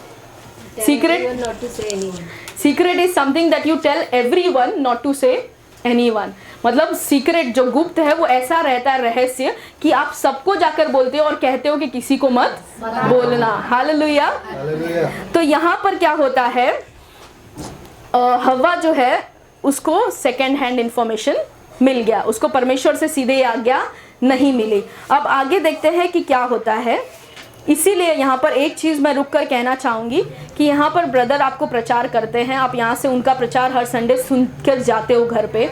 Secret not to say anyone. Secret is something that you tell everyone not to say anyone. मतलब secret जो गुप्त है वो ऐसा रहता है, रहस्य, कि आप सबको जाकर बोलते हो और कहते हो कि किसी को मत बोलना। हालेलुया। तो यहाँ पर क्या होता है, हवा जो है उसको सेकेंड हैंड इंफॉर्मेशन मिल गया, उसको परमेश्वर से सीधे आज्ञा नहीं मिली। अब आगे देखते हैं कि क्या होता है। इसीलिए यहाँ पर एक चीज़ मैं रुक कर कहना चाहूँगी कि यहाँ पर ब्रदर आपको प्रचार करते हैं, आप यहाँ से उनका प्रचार हर संडे सुन कर जाते हो घर पे,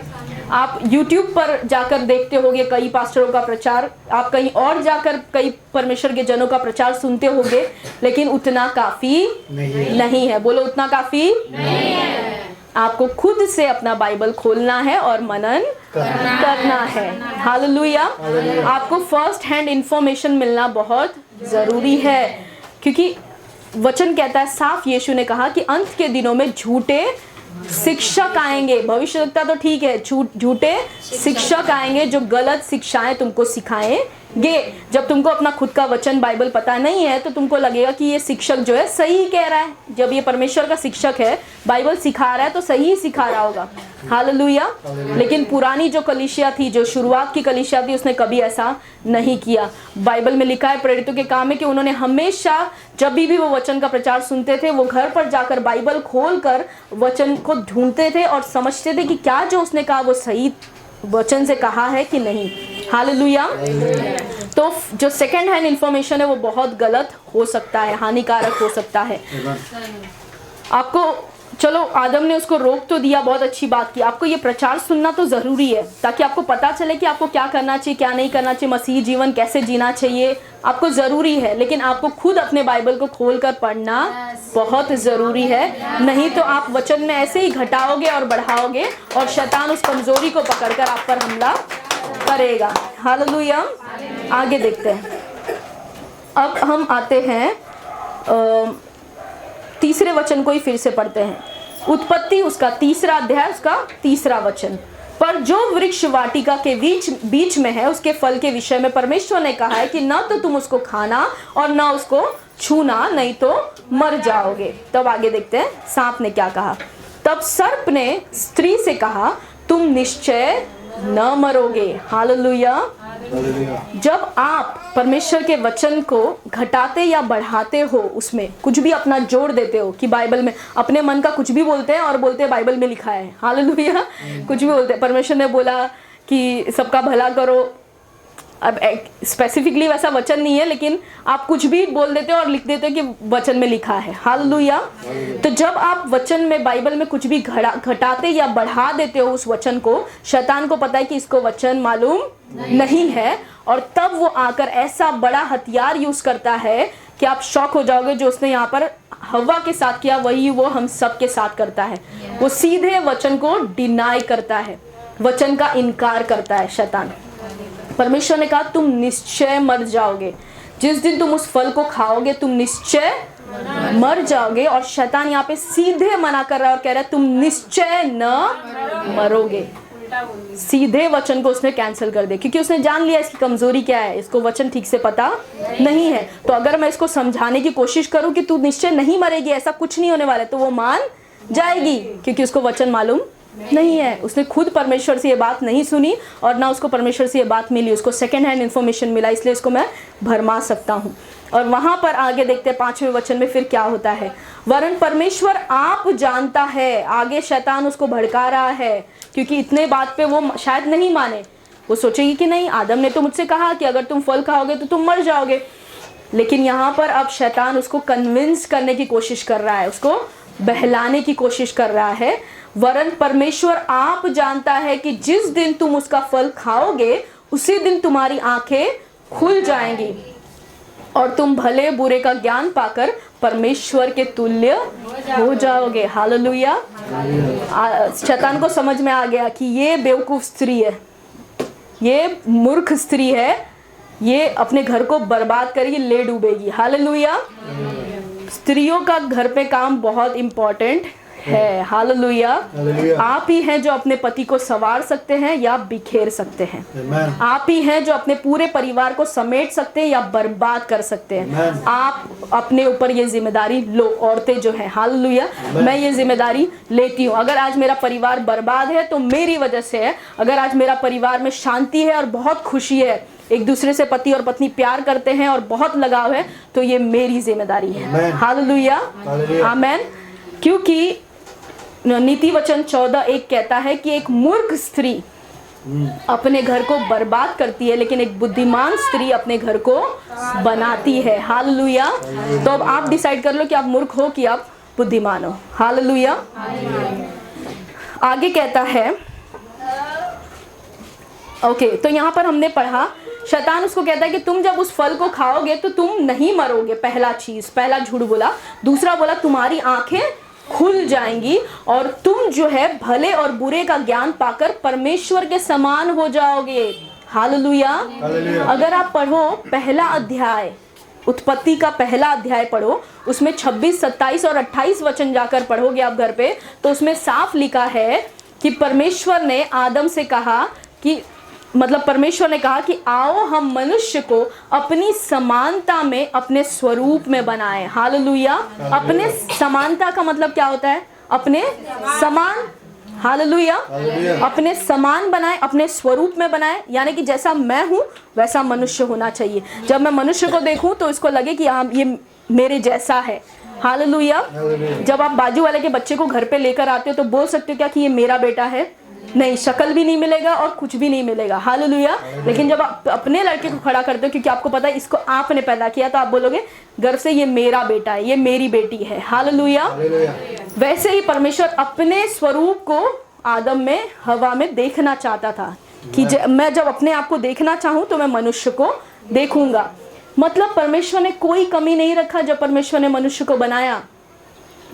आप YouTube पर जाकर देखते होगे कई पास्टरों का प्रचार, आप कहीं और जाकर कई परमेश्वर के जनों का प्रचार सुनते होगे, लेकिन उतना काफ़ी नहीं है। बोलो, उतना काफ़ी नहीं है। आपको खुद से अपना बाइबल खोलना है और मनन करना है। हालेलुया। आपको फर्स्ट हैंड इंफॉर्मेशन मिलना बहुत ज़रूरी है, क्योंकि वचन कहता है साफ, यीशु ने कहा कि अंत के दिनों में झूठे शिक्षक आएंगे। भविष्यवक्ता तो ठीक है, झूठे शिक्षक आएंगे जो गलत शिक्षाएं तुमको सिखाएंगे। जब तुमको अपना खुद का वचन बाइबल पता नहीं है तो तुमको लगेगा कि ये शिक्षक जो है सही कह रहा है। जब ये परमेश्वर का शिक्षक है, बाइबल सिखा रहा है, तो सही ही सिखा रहा होगा। हालेलुया। लेकिन पुरानी जो कलीसिया थी, जो शुरुआत की कलीसिया थी, उसने कभी ऐसा नहीं किया। बाइबल में लिखा है प्रेरितों के काम में कि उन्होंने हमेशा जब भी वो वचन का प्रचार सुनते थे, वो घर पर जाकर बाइबल खोलकर वचन को ढूंढते थे और समझते थे कि क्या जो उसने कहा वो सही वचन से कहा है कि नहीं। हालेलुया। तो जो सेकंड हैंड इंफॉर्मेशन है वो बहुत गलत हो सकता है, हानिकारक हो सकता है। आपको, चलो आदम ने उसको रोक तो दिया, बहुत अच्छी बात की। आपको ये प्रचार सुनना तो ज़रूरी है ताकि आपको पता चले कि आपको क्या करना चाहिए, क्या नहीं करना चाहिए, मसीही जीवन कैसे जीना चाहिए, आपको ज़रूरी है। लेकिन आपको खुद अपने बाइबल को खोलकर पढ़ना बहुत ज़रूरी है, नहीं तो आप वचन में ऐसे ही घटाओगे और बढ़ाओगे और शैतान उस कमज़ोरी को पकड़कर आप पर हमला करेगा। हालेलुया। आगे देखते हैं। अब हम आते हैं तीसरे वचन को ही फिर से पढ़ते हैं। उत्पत्ति उसका 3 अध्याय, उसका 3 वचन। पर जो वृक्ष वाटिका के बीच में है, उसके फल के विषय में परमेश्वर ने कहा है कि न तो तुम उसको खाना और न उसको छूना, नहीं तो मर जाओगे। तब आगे देखते हैं सांप ने क्या कहा। तब सर्प ने स्त्री से कहा, तुम निश्चय न मरोगे। हालेलुया। जब आप परमेश्वर के वचन को घटाते या बढ़ाते हो, उसमें कुछ भी अपना जोड़ देते हो, कि बाइबल में अपने मन का कुछ भी बोलते हैं और बोलते हैं बाइबल में लिखा है। हालेलुया। कुछ भी बोलते हैं, परमेश्वर ने बोला कि सबका भला करो। अब स्पेसिफिकली वैसा वचन नहीं है, लेकिन आप कुछ भी बोल देते हो और लिख देते हो कि वचन में लिखा है। हालेलुया। तो जब आप वचन में, बाइबल में कुछ भी घटाते या बढ़ा देते हो उस वचन को, शैतान को पता है कि इसको वचन मालूम नहीं है, और तब वो आकर ऐसा बड़ा हथियार यूज करता है कि आप शॉक हो जाओगे। जो उसने यहाँ पर हवा के साथ किया वही वो हम सब के साथ करता है। वो सीधे वचन को डिनाई करता है, वचन का इनकार करता है शैतान। परमेश्वर ने कहा तुम निश्चय मर जाओगे, जिस दिन तुम उस फल को खाओगे तुम निश्चय मर जाओगे। और शैतान यहाँ पे सीधे मना कर रहा है और कह रहा है तुम निश्चय न मरोगे। सीधे वचन को उसने कैंसिल कर दिया, क्योंकि उसने जान लिया इसकी कमजोरी क्या है, इसको वचन ठीक से पता नहीं है। तो अगर मैं इसको समझाने की कोशिश करूं कि तू निश्चय नहीं मरेगी, ऐसा कुछ नहीं होने वाला है, तो वो मान जाएगी, क्योंकि उसको वचन मालूम नहीं है। उसने खुद परमेश्वर से ये बात नहीं सुनी और ना उसको परमेश्वर से ये बात मिली, उसको सेकेंड हैंड इन्फॉर्मेशन मिला, इसलिए इसको मैं भरमा सकता हूँ। और वहाँ पर आगे देखते हैं 5वें वचन में फिर क्या होता है। वरन परमेश्वर आप जानता है, आगे शैतान उसको भड़का रहा है, क्योंकि इतने बात पे वो शायद नहीं माने। वो सोचेगी कि नहीं, आदम ने तो मुझसे कहा कि अगर तुम फल खाओगे तो तुम मर जाओगे। लेकिन यहाँ पर अब शैतान उसको कन्विंस करने की कोशिश कर रहा है, उसको बहलाने की कोशिश कर रहा है। वरन परमेश्वर आप जानता है कि जिस दिन तुम उसका फल खाओगे उसी दिन तुम्हारी आंखें खुल जाएंगी और तुम भले बुरे का ज्ञान पाकर परमेश्वर के तुल्य हो जाओगे। हालेलुया। शैतान को समझ में आ गया कि ये बेवकूफ स्त्री है, ये मूर्ख स्त्री है, ये अपने घर को बर्बाद करेगी, ले डूबेगी। हालेलुया। स्त्रियों का घर पे काम बहुत इंपॉर्टेंट है। हालेलुया। आप ही हैं जो अपने पति को संवार सकते हैं या बिखेर सकते हैं। Amen. आप ही हैं जो अपने पूरे परिवार को समेट सकते हैं या बर्बाद कर सकते हैं। Amen. आप अपने ऊपर ये जिम्मेदारी लो, औरतें जो हैं। हालेलुया। मैं ये जिम्मेदारी लेती हूँ। अगर आज मेरा परिवार बर्बाद है तो मेरी वजह से है। अगर आज मेरा परिवार में शांति है और बहुत खुशी है, एक दूसरे से पति और पत्नी प्यार करते हैं और बहुत लगाव है, तो ये मेरी जिम्मेदारी है। हालेलुया। आमेन। क्योंकि नीति वचन 14:1 कहता है कि एक मूर्ख स्त्री अपने घर को बर्बाद करती है, लेकिन एक बुद्धिमान स्त्री अपने घर को बनाती है। हालेलुया। तो अब आप डिसाइड कर लो कि आप मूर्ख हो कि आप बुद्धिमान हो। हालेलुया। आगे कहता है, ओके, तो यहाँ पर हमने पढ़ा, शैतान उसको कहता है कि तुम जब उस फल को खाओगे तो तुम नहीं मरोगे। पहला चीज, पहला झूठ बोला। दूसरा बोला तुम्हारी आंखें खुल जाएंगी और तुम जो है भले और बुरे का ज्ञान पाकर परमेश्वर के समान हो जाओगे। हालेलुया। अगर आप पढ़ो पहला अध्याय, उत्पत्ति का पहला अध्याय पढ़ो, उसमें 26, 27 और 28 वचन जाकर पढ़ोगे आप घर पे, तो उसमें साफ लिखा है कि परमेश्वर ने आदम से कहा कि परमेश्वर ने कहा कि आओ हम मनुष्य को अपनी समानता में, अपने स्वरूप में बनाए। हालेलुया। अपने समानता का मतलब क्या होता है? अपने समान। हालेलुया। अपने समान बनाए, अपने स्वरूप में बनाए, यानी कि जैसा मैं हूँ वैसा मनुष्य होना चाहिए। जब मैं मनुष्य को देखूं तो इसको लगे कि हाँ ये मेरे जैसा है। हालेलुया। जब आप बाजू वाले के बच्चे को घर पे लेकर आते हो तो बोल सकते हो क्या कि ये मेरा बेटा है? नहीं, शक्ल भी नहीं मिलेगा और कुछ भी नहीं मिलेगा। हालेलुया। लेकिन जब आप अपने लड़के को खड़ा करते हो, क्योंकि आपको पता है इसको आपने पैदा किया, तो आप बोलोगे गर्व से ये मेरा बेटा है, ये मेरी बेटी है। हालेलुया। वैसे ही परमेश्वर अपने स्वरूप को आदम में, हवा में देखना चाहता था कि मैं जब अपने आप को देखना चाहूं तो मैं मनुष्य को देखूंगा। मतलब परमेश्वर ने कोई कमी नहीं रखा जब परमेश्वर ने मनुष्य को बनाया।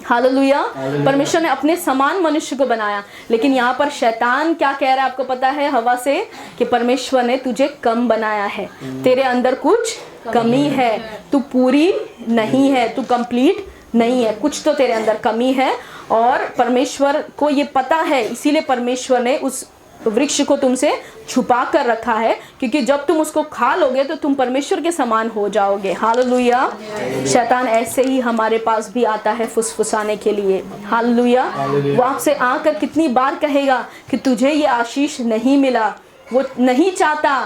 हालेलुया। परमेश्वर ने अपने समान मनुष्य को बनाया। लेकिन यहाँ पर शैतान क्या कह रहा है आपको पता है हवा से? कि परमेश्वर ने तुझे कम बनाया है, तेरे अंदर कुछ कमी है, तू पूरी नहीं है, तू कंप्लीट नहीं है, कुछ तो तेरे अंदर कमी है। और परमेश्वर को ये पता है, इसीलिए परमेश्वर ने उस वृक्ष को तुमसे छुपा कर रखा है, क्योंकि जब तुम उसको खा लोगे तो तुम परमेश्वर के समान हो जाओगे। हालेलुया। शैतान ऐसे ही हमारे पास भी आता है फुसफुसाने के लिए। हालेलुया। वो आपसे आकर कितनी बार कहेगा कि तुझे ये आशीष नहीं मिला। वो नहीं चाहता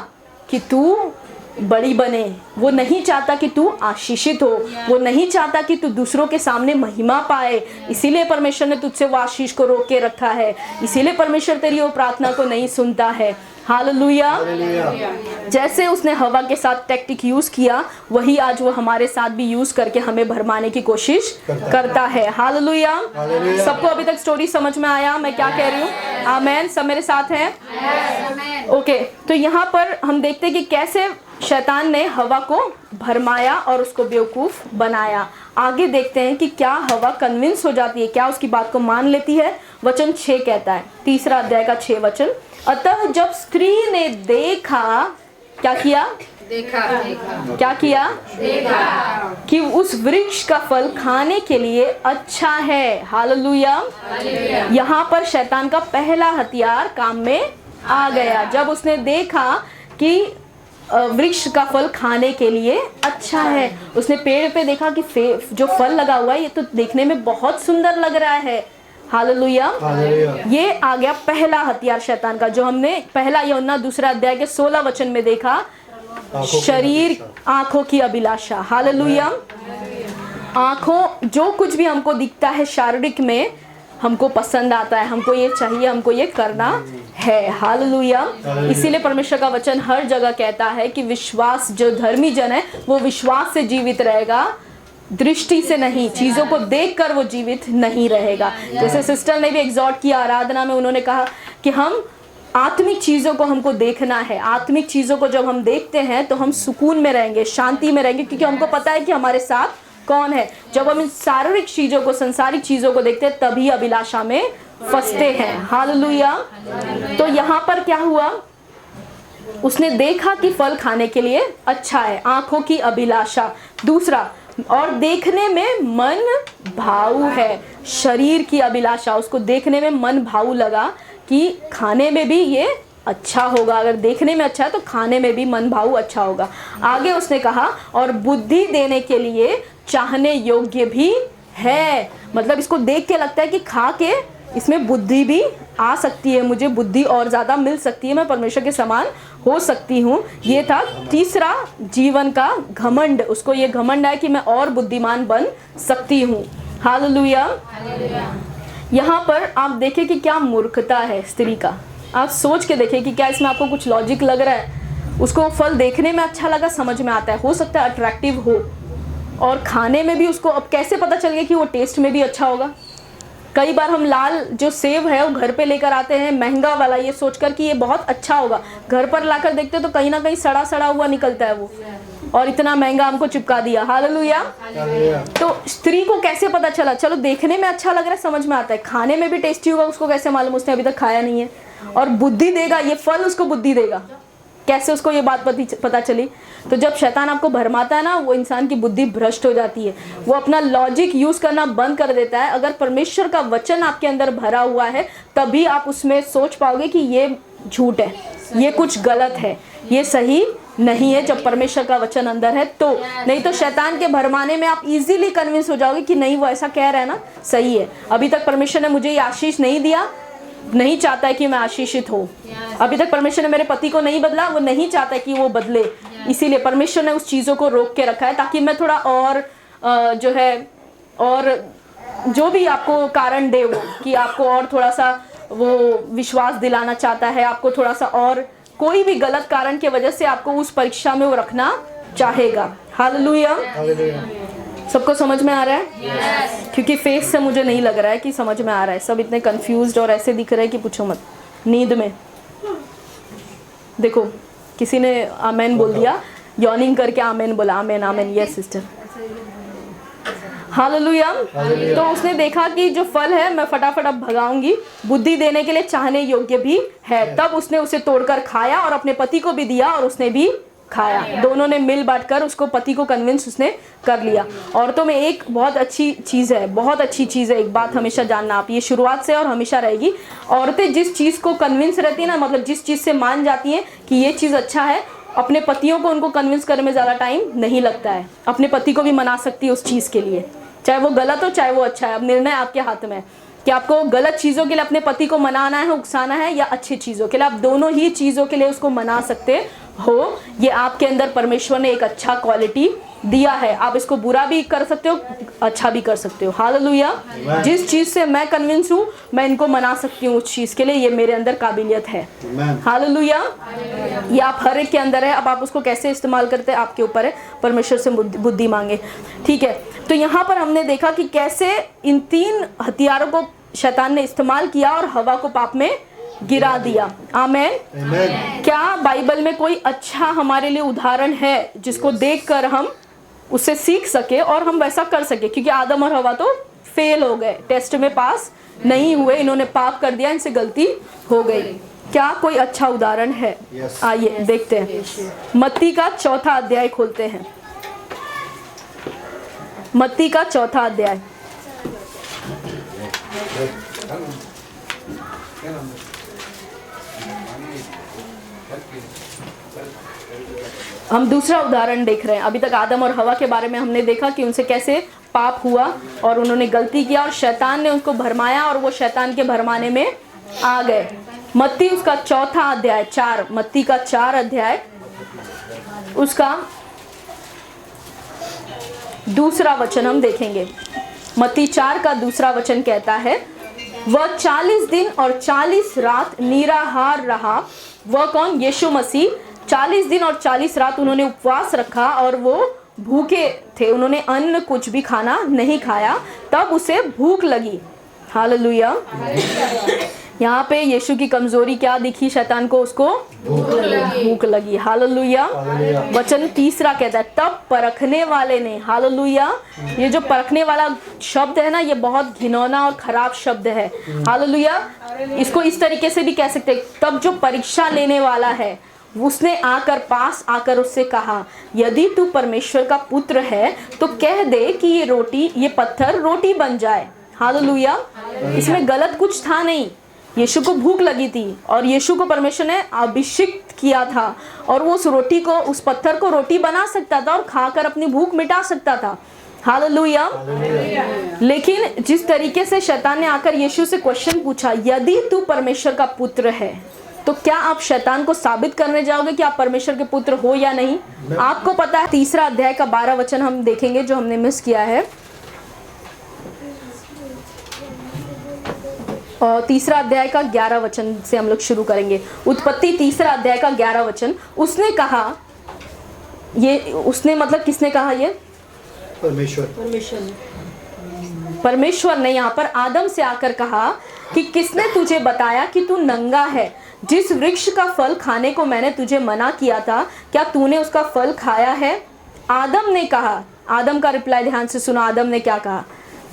कि तू बड़ी बने, वो नहीं चाहता कि तू आशीषित हो, वो नहीं चाहता कि तू दूसरों के सामने महिमा पाए। इसीलिए परमेश्वर ने तुझसे वो आशीष को रोक के रखा है, इसीलिए परमेश्वर तेरी वो प्रार्थना को नहीं सुनता है। हालेलुया। जैसे उसने हवा के साथ टैक्टिक यूज किया, वही आज वो हमारे साथ भी यूज करके हमें भरमाने की कोशिश करता है। हालेलुया। सबको अभी तक स्टोरी समझ में आया मैं क्या कह रही हूँ? आमेन। सब मेरे साथ हैं? ओके। तो यहाँ पर हम देखते हैं कि कैसे शैतान ने हवा को भरमाया और उसको बेवकूफ बनाया। आगे देखते हैं कि क्या हवा कन्विंस हो जाती है, क्या उसकी बात को मान लेती है। वचन 6 कहता है, 3 अध्याय का 6 वचन, अतः जब स्त्री ने देखा, क्या किया? देखा। क्या किया? देखा कि उस वृक्ष का फल खाने के लिए अच्छा है। हालेलुया। यहाँ पर शैतान का पहला हथियार काम में आ गया। जब उसने देखा कि वृक्ष का फल खाने के लिए अच्छा है, उसने पेड़ पे देखा कि जो फल लगा हुआ है ये तो देखने में बहुत सुंदर लग रहा है। हालेलुया। Hallelujah. ये आ गया पहला हथियार शैतान का, जो हमने पहला यूहन्ना 2 अध्याय के 16 वचन में देखा, आंखों की शरीर, अभिलाषा। आंखों की अभिलाषा। हालेलुया। आंखों, जो कुछ भी हमको दिखता है शारीरिक में, हमको पसंद आता है, हमको ये चाहिए, हमको ये करना है। हालेलुया। इसीलिए परमेश्वर का वचन हर जगह कहता है कि विश्वास, जो धर्मी जन है वो विश्वास से जीवित रहेगा, दृष्टि से नहीं। चीजों को देखकर वो जीवित नहीं रहेगा। जैसे सिस्टर ने भी एग्जॉर्ट किया आराधना में, उन्होंने कहा कि हम आत्मिक चीजों को हमको देखना है। आत्मिक चीजों को जब हम देखते हैं तो हम सुकून में रहेंगे, शांति में रहेंगे, क्योंकि हमको पता है कि हमारे साथ कौन है। जब हम इन शारीरिक चीजों को, संसारिक चीजों को देखते हैं, तभी अभिलाषा में फंसते हैं। हालेलुया। तो यहाँ पर क्या हुआ, उसने देखा कि फल खाने के लिए अच्छा है, आंखों की अभिलाषा। दूसरा, और देखने में मन भाऊ है, शरीर की अभिलाषा। उसको देखने में मन भाऊ लगा कि खाने में भी ये अच्छा होगा। अगर देखने में अच्छा है तो खाने में भी मन भाऊ अच्छा होगा। आगे उसने कहा, और बुद्धि देने के लिए चाहने योग्य भी है। मतलब इसको देख के लगता है कि खा के इसमें बुद्धि भी आ सकती है, मुझे बुद्धि और ज़्यादा मिल सकती है, मैं परमेश्वर के समान हो सकती हूँ। ये था तीसरा, जीवन का घमंड। उसको ये घमंड है कि मैं और बुद्धिमान बन सकती हूँ। हालेलुया। यहाँ पर आप देखें कि क्या मूर्खता है स्त्री का। आप सोच के देखें कि क्या इसमें आपको कुछ लॉजिक लग रहा है। उसको फल देखने में अच्छा लगा, समझ में आता है, हो सकता है अट्रैक्टिव हो, और खाने में भी उसको अब कैसे पता चल गया कि वो टेस्ट में भी अच्छा होगा। कई बार हम लाल जो सेब है वो घर पे लेकर आते हैं, महंगा वाला, ये सोचकर कि ये बहुत अच्छा होगा। घर पर लाकर देखते तो कहीं ना कहीं सड़ा सड़ा हुआ निकलता है वो, और इतना महंगा हमको चिपका दिया। हालेलुया। तो स्त्री को कैसे पता चला, चलो देखने में अच्छा लग रहा है, समझ में आता है, खाने में भी टेस्टी होगा, उसको कैसे मालूम, उसने अभी तक खाया नहीं है। और बुद्धि देगा, ये फल उसको बुद्धि देगा। कैसे उसको ये बात पता चली? तो जब शैतान आपको भरमाता है ना, वो इंसान की बुद्धि भ्रष्ट हो जाती है, वो अपना लॉजिक यूज करना बंद कर देता है। अगर परमेश्वर का वचन आपके अंदर भरा हुआ है, तभी आप उसमें सोच पाओगे कि ये झूठ है, ये कुछ गलत है, ये सही नहीं है। जब परमेश्वर का वचन अंदर है तो, नहीं तो शैतान के भरमाने में आप इजीली कन्विंस हो जाओगे कि नहीं, वो ऐसा कह रहा है ना, सही है। अभी तक परमेश्वर ने मुझे ये आशीष नहीं दिया, नहीं चाहता है कि मैं आशीषित हो। अभी तक परमेश्वर ने मेरे पति को नहीं बदला, वो नहीं चाहता है कि वो बदले। इसीलिए परमेश्वर ने उस चीज़ों को रोक के रखा है, ताकि मैं थोड़ा और जो है, और जो भी आपको कारण दे वो, कि आपको और थोड़ा सा वो विश्वास दिलाना चाहता है, आपको थोड़ा सा, और कोई भी गलत कारण की वजह से आपको उस परीक्षा में वो रखना चाहेगा। हालेलुया। सबको समझ में आ रहा है? yes. क्योंकि फेस से मुझे नहीं लग रहा है कि समझ में आ रहा है। सब इतने कंफ्यूज्ड और ऐसे दिख रहे हैं कि पूछो मत। नींद में देखो, किसी ने आमेन बोल दिया, यॉर्निंग करके आमेन बोला। Amen amen. Yes sister. Hallelujah. तो उसने देखा कि जो फल है मैं फटाफट अब भगाऊंगी, बुद्धि देने के लिए चाहने योग्य भी है। तब उसने उसे तोड़कर खाया और अपने पति को भी दिया, और उसने भी खाया। दोनों ने मिल बांट कर उसको, पति को कन्विंस उसने कर लिया। औरतों में एक बहुत अच्छी चीज़ है, बहुत अच्छी चीज़ है, एक बात हमेशा जानना आप, ये शुरुआत से और हमेशा रहेगी। औरतें जिस चीज़ को कन्विंस रहती है ना, मतलब जिस चीज़ से मान जाती हैं कि ये चीज़ अच्छा है, अपने पतियों को उनको कन्विंस करने में ज़्यादा टाइम नहीं लगता है। अपने पति को भी मना सकती है उस चीज़ के लिए, चाहे वो गलत हो चाहे वो अच्छा है। अब निर्णय आपके हाथ में है कि आपको गलत चीज़ों के लिए अपने पति को मनाना है, उकसाना है, या अच्छी चीज़ों के लिए। आप दोनों ही चीज़ों के लिए उसको मना सकते हो। ये आपके अंदर परमेश्वर ने एक अच्छा क्वालिटी दिया है। आप इसको बुरा भी कर सकते हो, अच्छा भी कर सकते हो। हालेलुया। जिस चीज़ से मैं कन्विंस हूँ, मैं इनको मना सकती हूँ उस चीज़ के लिए, ये मेरे अंदर काबिलियत है। हालेलुया। ये आप हर एक के अंदर है। अब आप उसको कैसे इस्तेमाल करते हैं आपके ऊपर है। परमेश्वर से बुद्धि मांगे, ठीक है। तो यहाँ पर हमने देखा कि कैसे इन 3 हथियारों को शैतान ने इस्तेमाल किया और हवा को पाप में गिरा दिया। आमेन। क्या बाइबल में कोई अच्छा हमारे लिए उदाहरण है जिसको देखकर हम उससे सीख सके और हम वैसा कर सके? क्योंकि आदम और हवा तो फेल हो गए, टेस्ट में पास नहीं हुए, इन्होंने पाप कर दिया, इनसे गलती हो गई। क्या कोई अच्छा उदाहरण है? आइए देखते हैं। मत्ती का 4 अध्याय खोलते हैं। मत्ती का 4 अध्याय। हम दूसरा उदाहरण देख रहे हैं। अभी तक आदम और हवा के बारे में हमने देखा कि उनसे कैसे पाप हुआ और उन्होंने गलती किया और शैतान ने उनको भरमाया और वो शैतान के भरमाने में आ गए। मत्ती उसका 4 अध्याय 4, मत्ती का 4 अध्याय उसका 2 वचन हम देखेंगे। मत्ती 4 का 2 वचन कहता है, वह 40 दिन और 40 रात निराहार रहा। वह कौन? यीशु मसीह। 40 दिन और 40 रात उन्होंने उपवास रखा और वो भूखे थे, उन्होंने अन्न कुछ भी खाना नहीं खाया। तब उसे भूख लगी। हालेलुया। यहाँ पे यीशु की कमजोरी क्या दिखी शैतान को? उसको भूख लगी। हालेलुया। वचन 3 कहता है, तब परखने वाले ने, हालेलुया, ये जो परखने वाला शब्द है ना, ये बहुत घिनौना और खराब शब्द है। हालेलुया। इसको इस तरीके से भी कह सकते हैं, तब जो परीक्षा लेने वाला है उसने पास आकर उससे कहा, यदि तू परमेश्वर का पुत्र है तो कह दे कि ये पत्थर रोटी बन जाए। हालेलुया। इसमें गलत कुछ था नहीं। यीशु को भूख लगी थी और यीशु को परमेश्वर ने अभिषिक्त किया था और वो उस पत्थर को रोटी बना सकता था और खाकर अपनी भूख मिटा सकता था। हालेलुया। लेकिन जिस तरीके से शैतान ने आकर यीशु से क्वेश्चन पूछा, यदि तू परमेश्वर का पुत्र है, तो क्या आप शैतान को साबित करने जाओगे कि आप परमेश्वर के पुत्र हो या नहीं? आपको पता है 3 अध्याय का 12 वचन हम देखेंगे जो हमने मिस किया है। और 3 अध्याय का 11 वचन से हम लोग शुरू करेंगे। उत्पत्ति 3 अध्याय का 11 वचन। उसने कहा, उसने मतलब किसने कहा? ये परमेश्वर ने यहाँ पर आदम से आकर कहा कि किसने तुझे बताया कि तू नंगा है? जिस वृक्ष का फल खाने को मैंने तुझे मना किया था, क्या तूने उसका फल खाया है? आदम ने कहा, आदम का रिप्लाई ध्यान से सुनो। आदम ने क्या कहा?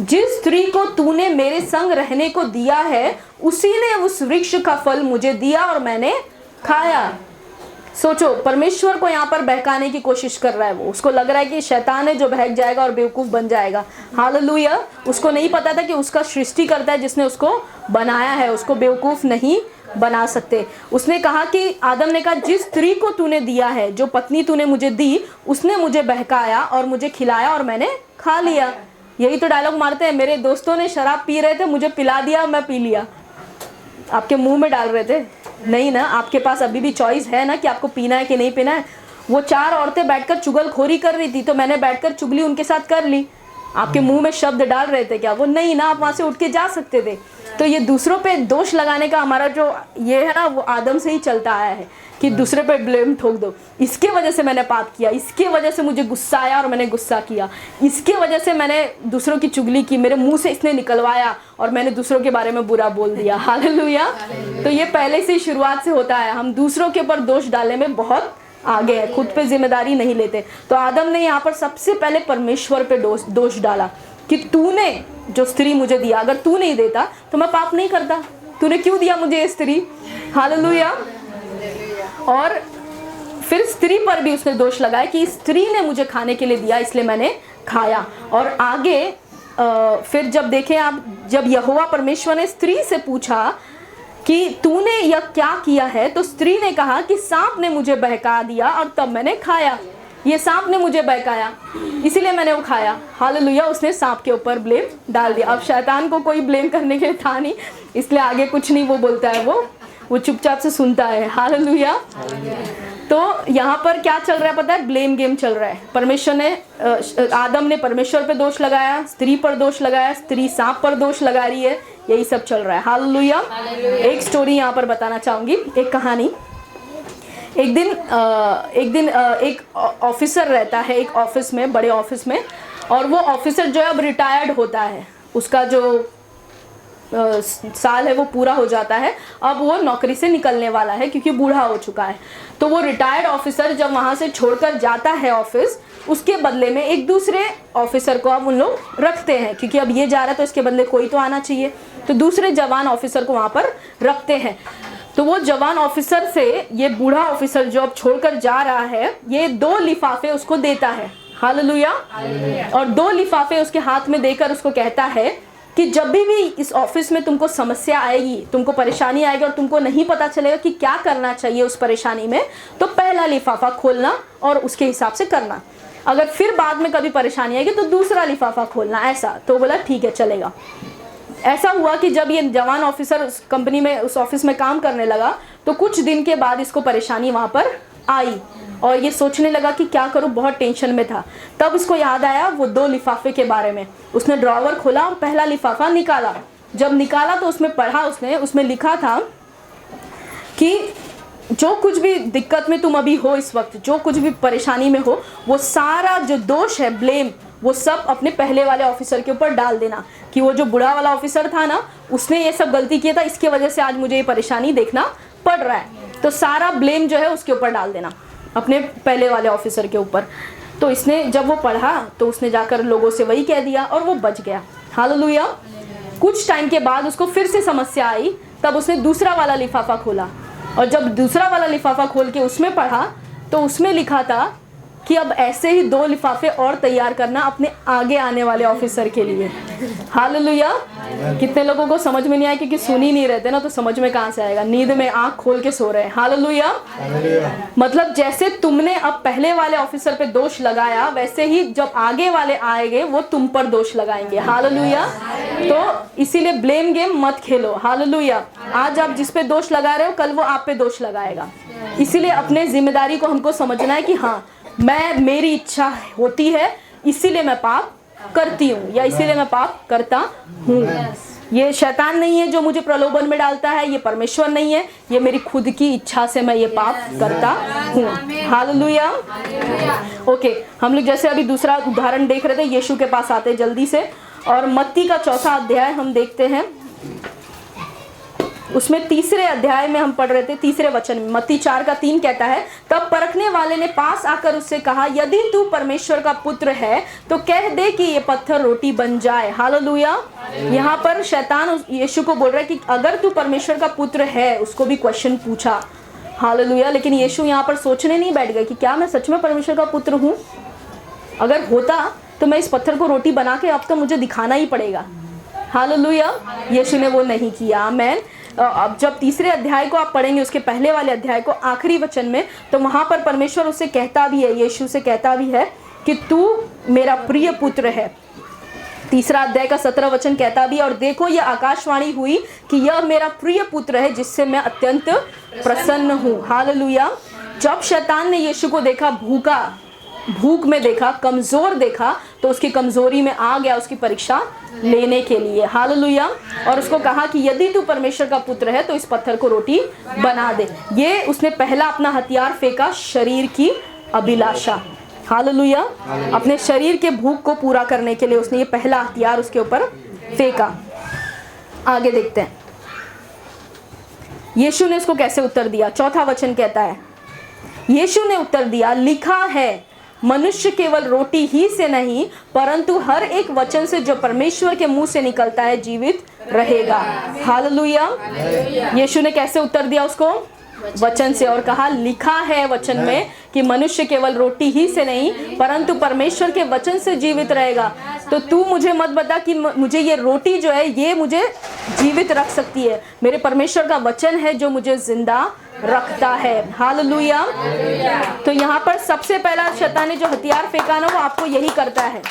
जिस स्त्री को तूने मेरे संग रहने को दिया है, उसी ने उस वृक्ष का फल मुझे दिया और मैंने खाया। सोचो, परमेश्वर को यहाँ पर बहकाने की कोशिश कर रहा है वो। उसको लग रहा है कि शैतान है जो बहक जाएगा और बेवकूफ़ बन जाएगा। हालेलुया। उसको नहीं पता था कि उसका सृष्टिकर्ता है जिसने उसको बनाया है, उसको बेवकूफ़ नहीं बना सकते। उसने कहा कि आदम ने कहा, जिस स्त्री को तूने दिया है, जो पत्नी तूने मुझे दी, उसने मुझे बहकाया और मुझे खिलाया और मैंने खा लिया। यही तो डायलॉग मारते हैं, मेरे दोस्तों ने शराब पी रहे थे, मुझे पिला दिया, मैं पी लिया। आपके मुंह में डाल रहे थे? नहीं ना। आपके पास अभी भी चॉइस है ना कि आपको पीना है कि नहीं पीना है। वो 4 औरतें बैठकर चुगलखोरी कर रही थी तो मैंने बैठकर चुगली उनके साथ कर ली। आपके मुंह में शब्द डाल रहे थे क्या? वो नहीं ना। आप वहाँ से उठ के जा सकते थे। तो ये दूसरों पे दोष लगाने का हमारा जो ये है ना, वो आदम से ही चलता आया है कि दूसरे पे ब्लेम ठोक दो। इसके वजह से मैंने पाप किया, इसके वजह से मुझे गुस्सा आया और मैंने गुस्सा किया, इसके वजह से मैंने दूसरों की चुगली की, मेरे मुंह से इसने निकलवाया और मैंने दूसरों के बारे में बुरा बोल दिया। हालेलुया। तो ये पहले से ही शुरुआत से होता है। हम दूसरों के ऊपर दोष डालने में बहुत आगे है, खुद पे जिम्मेदारी नहीं लेते। तो आदम ने यहाँ पर सबसे पहले परमेश्वर पे दोष डाला कि तूने जो स्त्री मुझे दिया, अगर तू नहीं देता तो मैं पाप नहीं करता। तूने क्यों दिया मुझे ये स्त्री? हालेलुया। और फिर स्त्री पर भी उसने दोष लगाया कि स्त्री ने मुझे खाने के लिए दिया इसलिए मैंने खाया। और आगे फिर जब देखें आप, जब यहोवा परमेश्वर ने स्त्री से पूछा कि तूने यह क्या किया है, तो स्त्री ने कहा कि सांप ने मुझे बहका दिया और तब मैंने खाया। ये सांप ने मुझे बहकाया इसीलिए मैंने वो खाया। हालेलुया। उसने सांप के ऊपर ब्लेम डाल दिया। अब शैतान को कोई ब्लेम करने के लिए था नहीं, इसलिए आगे कुछ नहीं वो बोलता है, वो चुपचाप से सुनता है। हालेलुया। तो यहाँ पर क्या चल रहा है पता है? ब्लेम गेम चल रहा है। परमेश्वर ने, आदम ने परमेश्वर पे दोष लगाया, स्त्री पर दोष लगाया, स्त्री सांप पर दोष लगा रही है, यही सब चल रहा है। हालेलुया। एक स्टोरी यहाँ पर बताना चाहूँगी, एक कहानी। एक दिन एक ऑफिसर रहता है एक ऑफिस में, बड़े ऑफिस में, और वो ऑफिसर जो है अब रिटायर्ड होता है। उसका जो साल है वो पूरा हो जाता है, अब वो नौकरी से निकलने वाला है क्योंकि बूढ़ा हो चुका है। तो वो रिटायर्ड ऑफिसर जब वहाँ से छोड़कर जाता है ऑफिस, उसके बदले में एक दूसरे ऑफिसर को अब उन लोग रखते हैं क्योंकि अब ये जा रहा है तो इसके बदले कोई तो आना चाहिए। तो दूसरे जवान ऑफिसर को वहाँ पर रखते हैं। तो वो जवान ऑफिसर से ये बूढ़ा ऑफिसर जो अब छोड़कर जा रहा है, ये 2 लिफाफे उसको देता है। हालेलुया। और 2 लिफाफे उसके हाथ में देकर उसको कहता है कि जब भी इस ऑफिस में तुमको समस्या आएगी, तुमको परेशानी आएगी और तुमको नहीं पता चलेगा कि क्या करना चाहिए उस परेशानी में, तो पहला लिफाफा खोलना और उसके हिसाब से करना। अगर फिर बाद में कभी परेशानी आएगी तो दूसरा लिफाफा खोलना, ऐसा। तो बोला ठीक है चलेगा। ऐसा हुआ कि जब ये जवान ऑफिसर उस कंपनी में, उस ऑफिस में काम करने लगा, तो कुछ दिन के बाद इसको परेशानी वहाँ पर आई और ये सोचने लगा कि क्या करूँ, बहुत टेंशन में था। तब इसको याद आया वो 2 लिफाफे के बारे में। उसने ड्रॉवर खोला और पहला लिफाफा निकाला। जब निकाला तो उसमें पढ़ा, उसमें लिखा था कि जो कुछ भी दिक्कत में तुम अभी हो इस वक्त, जो कुछ भी परेशानी में हो, वो सारा जो दोष है, ब्लेम, वो सब अपने पहले वाले ऑफिसर के ऊपर डाल देना कि वो जो बुरा वाला ऑफिसर था ना, उसने ये सब गलती किया था, इसके वजह से आज मुझे ये परेशानी देखना पड़ रहा है। तो सारा ब्लेम जो है उसके ऊपर डाल देना, अपने पहले वाले ऑफिसर के ऊपर। तो इसने जब वो पढ़ा तो उसने जाकर लोगों से वही कह दिया और वो बच गया। हालेलुया। कुछ टाइम के बाद उसको फिर से समस्या आई, तब उसने दूसरा वाला लिफाफा खोला और जब दूसरा वाला लिफाफा खोल के उसमें पढ़ा तो उसमें लिखा था कि अब ऐसे ही 2 लिफाफे और तैयार करना अपने आगे आने वाले ऑफिसर के लिए। हालेलुया। कितने लोगों को समझ में नहीं आया, क्योंकि सुन ही नहीं रहते ना, तो समझ में कहाँ से आएगा, नींद में आंख खोल के सो रहे हैं। हालेलुया। मतलब जैसे तुमने अब पहले वाले ऑफिसर पे दोष लगाया, वैसे ही जब आगे वाले आएंगे वो तुम पर दोष लगाएंगे। हालेलुया। तो इसीलिए ब्लेम गेम मत खेलो। हालेलुया। आज आप जिस पे दोष लगा रहे हो, कल वो आप पे दोष लगाएगा। इसीलिए अपने जिम्मेदारी को हमको समझना है कि हाँ, मेरी इच्छा होती है इसीलिए मैं पाप करती हूँ, या इसीलिए मैं पाप करता हूँ। ये शैतान नहीं है जो मुझे प्रलोभन में डालता है, ये परमेश्वर नहीं है, ये मेरी खुद की इच्छा से मैं ये पाप करता हूँ। हालेलुया। ओके, हम लोग जैसे अभी दूसरा उदाहरण देख रहे थे, यीशु के पास आते जल्दी से, और मत्ती का 4 अध्याय हम देखते हैं। उसमें 3 अध्याय में हम पढ़ रहे थे, 3 वचन में मत्ती 4:3 कहता है, तब परखने वाले ने पास आकर उससे कहा, यदि तू परमेश्वर का पुत्र है तो कह दे कि ये पत्थर रोटी बन जाए। हालेलुया। यहाँ पर शैतान यीशु को बोल रहा है कि अगर तू परमेश्वर का पुत्र है, उसको भी क्वेश्चन पूछा। हालेलुया। लेकिन यीशु यहाँ पर सोचने नहीं बैठ गए कि क्या मैं सच में परमेश्वर का पुत्र हूँ? अगर होता तो मैं इस पत्थर को रोटी बना के अब तो मुझे दिखाना ही पड़ेगा। हालेलुया। यीशु ने वो नहीं किया। आमेन। अब जब 3 अध्याय को आप पढ़ेंगे, उसके पहले वाले अध्याय को आखिरी वचन में, तो वहाँ पर परमेश्वर उससे कहता भी है, यीशु से कहता भी है कि तू मेरा प्रिय पुत्र है। 3 अध्याय का 17 वचन कहता भी, और देखो ये आकाशवाणी हुई कि यह मेरा प्रिय पुत्र है जिससे मैं अत्यंत प्रसन्न हूँ। हालेलुया। जब शैतान ने यीशु को देखा भूख में देखा, कमज़ोर देखा, तो उसकी कमज़ोरी में आ गया उसकी परीक्षा लेने के लिए। हालेलुया। और उसको कहा कि यदि तू परमेश्वर का पुत्र है तो इस पत्थर को रोटी बना दे। ये उसने पहला अपना हथियार फेंका, शरीर की अभिलाषा। हालेलुया। अपने शरीर के भूख को पूरा करने के लिए उसने ये पहला हथियार उसके ऊपर फेंका। आगे देखते हैं यीशु ने उसको कैसे उत्तर दिया। 4 वचन कहता है, यीशु ने उत्तर दिया, लिखा है, मनुष्य केवल रोटी ही से नहीं परंतु हर एक वचन से जो परमेश्वर के मुंह से निकलता है जीवित रहेगा। हालेलुया। यीशु ने कैसे उत्तर दिया उसको? वचन से, और कहा लिखा है वचन में कि मनुष्य केवल रोटी ही से नहीं परंतु परमेश्वर के वचन से जीवित रहेगा। तो तू मुझे मत बता कि मुझे ये रोटी जो है ये मुझे जीवित रख सकती है। मेरे परमेश्वर का वचन है जो मुझे जिंदा रखता है। हालेलुया। तो यहाँ पर सबसे पहला शैतान ने जो हथियार फेंका ना, वो आपको यही करता है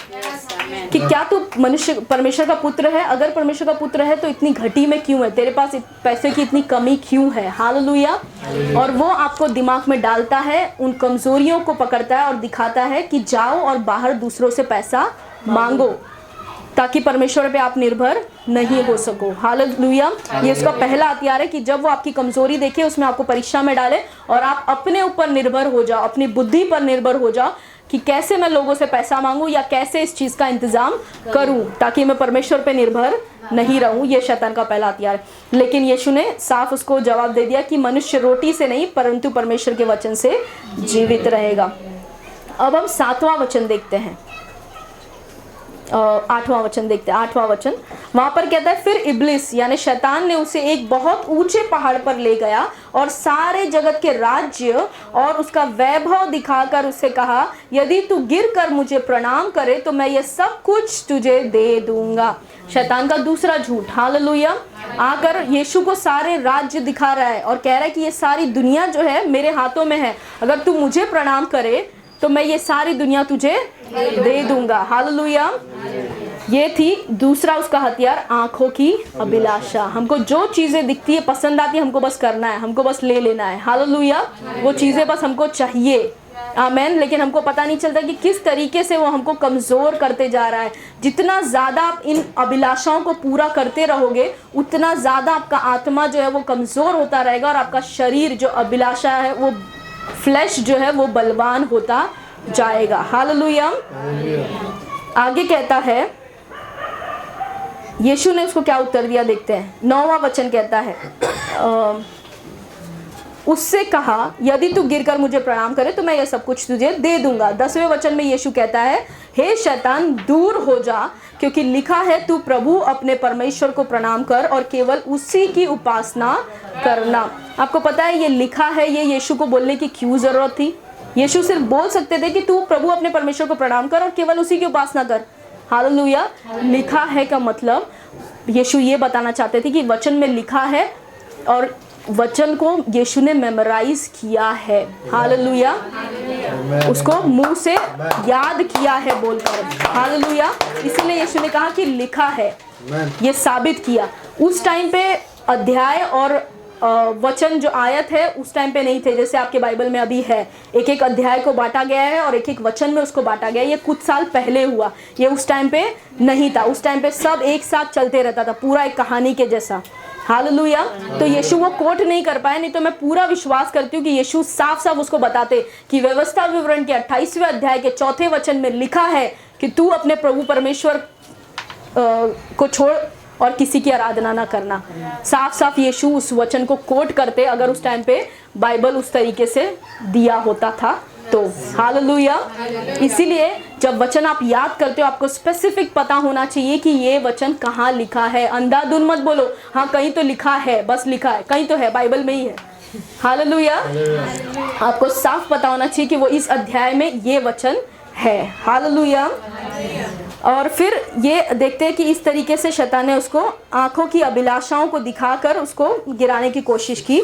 कि क्या तू परमेश्वर का पुत्र है? अगर परमेश्वर का पुत्र है तो इतनी घटी में क्यों है, तेरे पास पैसे की इतनी कमी क्यों है? हालेलुया। और वो आपको दिमाग में डालता है, उन कमजोरियों को पकड़ता है और दिखाता है कि जाओ और बाहर दूसरों से पैसा मांगो ताकि परमेश्वर पे आप निर्भर नहीं हो सको। हालेलुया। ये उसका पहला हथियार है कि जब वो आपकी कमजोरी देखे, उसमें आपको परीक्षा में डाले और आप अपने ऊपर निर्भर हो जाओ, अपनी बुद्धि पर निर्भर हो जाओ कि कैसे मैं लोगों से पैसा मांगूं या कैसे इस चीज़ का इंतजाम करूं ताकि मैं परमेश्वर पे निर्भर नहीं रहूं। ये शैतान का पहला हथियार। लेकिन यीशु ने साफ उसको जवाब दे दिया कि मनुष्य रोटी से नहीं परंतु परमेश्वर के वचन से जीवित रहेगा। अब हम 7वां वचन देखते हैं। 8वां वचन देखते हैं, 8वां वचन। वहां पर कहता है, फिर इब्लिस यानी शैतान ने उसे एक बहुत ऊंचे पहाड़ पर ले गया और सारे जगत के राज्य और उसका वैभव दिखाकर उससे कहा, यदि तू गिर कर मुझे प्रणाम करे तो मैं ये सब कुछ तुझे दे दूंगा। शैतान का दूसरा झूठ। हालेलुया। आकर यीशु को सारे राज्य दिखा रहा है और कह रहा है कि ये सारी दुनिया जो है मेरे हाथों में है, अगर तू मुझे प्रणाम करे तो मैं ये सारी दुनिया तुझे दे दूंगा। हालेलुया। ये थी दूसरा उसका हथियार, आंखों की अभिलाषा। हमको जो चीजें दिखती है, पसंद आती है, हमको बस करना है, हमको बस ले लेना है। हालेलुया। वो चीजें बस हमको चाहिए। आमेन। लेकिन हमको पता नहीं चलता कि किस तरीके से वो हमको कमज़ोर करते जा रहा है। जितना ज़्यादा आप इन अभिलाषाओं को पूरा करते रहोगे, उतना ज़्यादा आपका आत्मा जो है वो कमज़ोर होता रहेगा और आपका शरीर जो अभिलाषा है, वो फ्लैश जो है वो बलवान होता जाएगा। हालेलुया। आगे कहता है, यीशु ने उसको क्या उत्तर दिया देखते हैं। 9वां वचन कहता है, उससे कहा, यदि तू गिरकर मुझे प्रणाम करे तो मैं ये सब कुछ तुझे दे दूंगा। 10वें वचन में यीशु कहता है, हे शैतान दूर हो जा, क्योंकि लिखा है, तू प्रभु अपने परमेश्वर को प्रणाम कर और केवल उसी की उपासना करना। आपको पता है ये लिखा है, ये यीशु को बोलने की क्यों जरूरत थी? यीशु सिर्फ बोल सकते थे कि तू प्रभु अपने परमेश्वर को प्रणाम कर और केवल उसी की उपासना कर। हालेलुया। लिखा है का मतलब यीशु ये बताना चाहते थे कि वचन में लिखा है और वचन को यीशु ने मेमोराइज किया है। हालेलुया। उसको मुंह से याद किया है बोलकर। हालेलुया। इसीलिए यीशु ने कहा कि लिखा है, ये साबित किया। उस टाइम पे अध्याय और वचन जो आयत है उस टाइम पे नहीं थे, जैसे आपके बाइबल में अभी है। एक एक अध्याय को बांटा गया है और एक एक वचन में उसको बांटा गया है। ये कुछ साल पहले हुआ, ये उस टाइम पे नहीं था। उस टाइम पे सब एक साथ चलते रहता था, पूरा एक कहानी के जैसा। हालेलुया। तो यीशु वो कोट नहीं कर पाए, नहीं तो मैं पूरा विश्वास करती हूँ कि यीशु साफ साफ उसको बताते कि व्यवस्था विवरण के 28वें अध्याय के 4थे वचन में लिखा है कि तू अपने प्रभु परमेश्वर को छोड़ और किसी की आराधना ना करना। साफ साफ यीशु उस वचन को कोट करते अगर उस टाइम पे बाइबल उस तरीके से दिया होता था तो। हालेलुया। इसीलिए जब वचन आप याद करते हो, आपको स्पेसिफिक पता होना चाहिए कि ये वचन कहाँ लिखा है। अंधाधुन मत बोलो, हाँ कहीं तो लिखा है, बस लिखा है, कहीं तो है, बाइबल में ही है। हालेलुया। आपको साफ पता होना चाहिए कि वो इस अध्याय में ये वचन है। हालेलुया। और फिर ये देखते हैं कि इस तरीके से शैतान ने उसको आंखों की अभिलाषाओं को दिखाकर उसको गिराने की कोशिश की।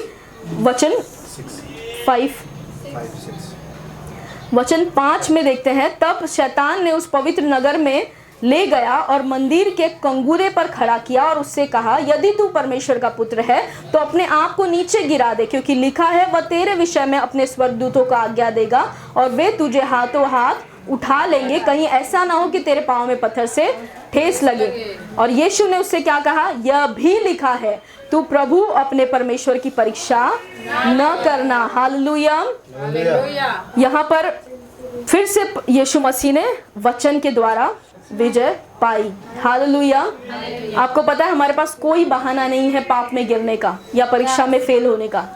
वचन 5 में देखते हैं, तब शैतान ने उस पवित्र नगर में ले गया और मंदिर के कंगूरे पर खड़ा किया और उससे कहा, यदि तू परमेश्वर का पुत्र है तो अपने आप को नीचे गिरा दे, क्योंकि लिखा है, वह तेरे विषय में अपने स्वर्गदूतों को आज्ञा देगा और वे तुझे हाथों हाथ उठा लेंगे, कहीं ऐसा ना हो कि तेरे पाँव में पत्थर से ठेस लगे। और यीशु ने उससे क्या कहा, यह भी लिखा है, तू प्रभु अपने परमेश्वर की परीक्षा न करना। हालेलुया। यहाँ पर फिर से यीशु मसीह ने वचन के द्वारा विजय पाई। हालेलुया। आपको पता है हमारे पास कोई बहाना नहीं है पाप में गिरने का या परीक्षा में फेल होने का,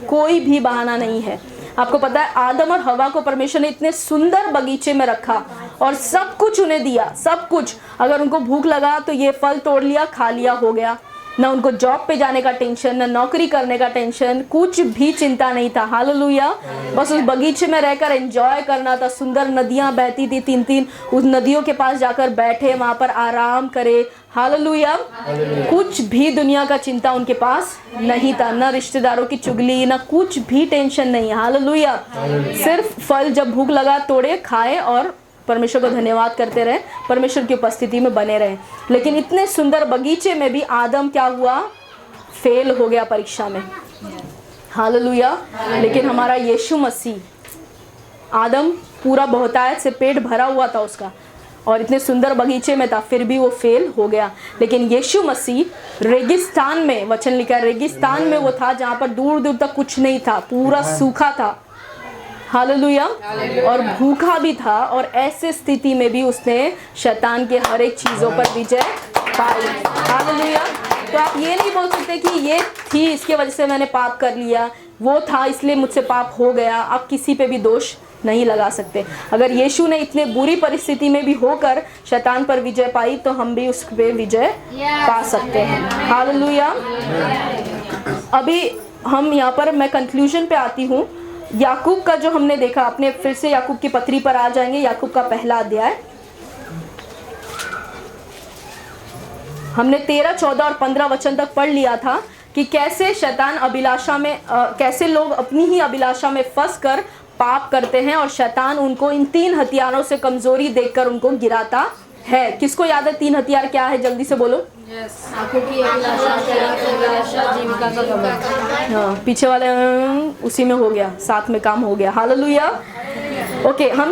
कोई भी बहाना नहीं है। आपको पता है आदम और हवा को परमेश्वर ने इतने सुंदर बगीचे में रखा और सब कुछ उन्हें दिया, सब कुछ। अगर उनको भूख लगा तो ये फल तोड़ लिया, खा लिया, हो गया। ना उनको जॉब पे जाने का टेंशन, ना नौकरी करने का टेंशन, कुछ भी चिंता नहीं था। हालेलुया। बस उस बगीचे में रहकर एंजॉय करना था। सुंदर नदियां बहती थी, 3-3 उस नदियों के पास जाकर बैठे, वहां पर आराम करे। हालेलुया। कुछ भी दुनिया का चिंता उनके पास नहीं था, ना रिश्तेदारों की चुगली, ना कुछ भी टेंशन नहीं। हालेलुया। सिर्फ फल जब भूख लगा तोड़े, खाए और परमेश्वर को धन्यवाद करते रहे, परमेश्वर की उपस्थिति में बने रहे। लेकिन इतने सुंदर बगीचे में भी आदम क्या हुआ, फेल हो गया परीक्षा में। हालेलुया। लेकिन हमारा यीशु मसीह, आदम पूरा बहुतायत से पेट भरा हुआ था उसका और इतने सुंदर बगीचे में था, फिर भी वो फेल हो गया। लेकिन यीशु मसीह रेगिस्तान में, वचन लिखा है रेगिस्तान में वो था जहाँ पर दूर दूर तक कुछ नहीं था, पूरा सूखा था। हालेलुया। और भूखा भी था और ऐसे स्थिति में भी उसने शैतान के हर एक चीज़ों पर विजय पाई। हालेलुया। तो आप ये नहीं बोल सकते कि ये थी इसके वजह से मैंने पाप कर लिया, वो था इसलिए मुझसे पाप हो गया। आप किसी पे भी दोष नहीं लगा सकते। अगर यीशु ने इतने बुरी परिस्थिति में भी होकर शैतान पर विजय पाई तो हम भी उस पे विजय पा सकते हैं। हालेलुया। अभी हम यहाँ पर मैं कंक्लूजन पे आती हूँ। याकूब का जो हमने देखा, अपने फिर से याकूब की पत्री पर आ जाएंगे। याकूब का पहला अध्याय हमने 13, 14 और 15 वचन तक पढ़ लिया था कि कैसे शैतान अभिलाषा में कैसे लोग अपनी ही अभिलाषा में फंसकर पाप करते हैं और शैतान उनको इन 3 हथियारों से कमजोरी देखकर उनको गिराता है। किसको याद है 3 हथियार क्या है? जल्दी से बोलो। आंखों की अभिलाषा, शरीर की अभिलाषा, जीविका का घमंड। हाँ, पीछे वाले उसी में हो गया, साथ में काम हो गया। हालेलुया। ओके, हम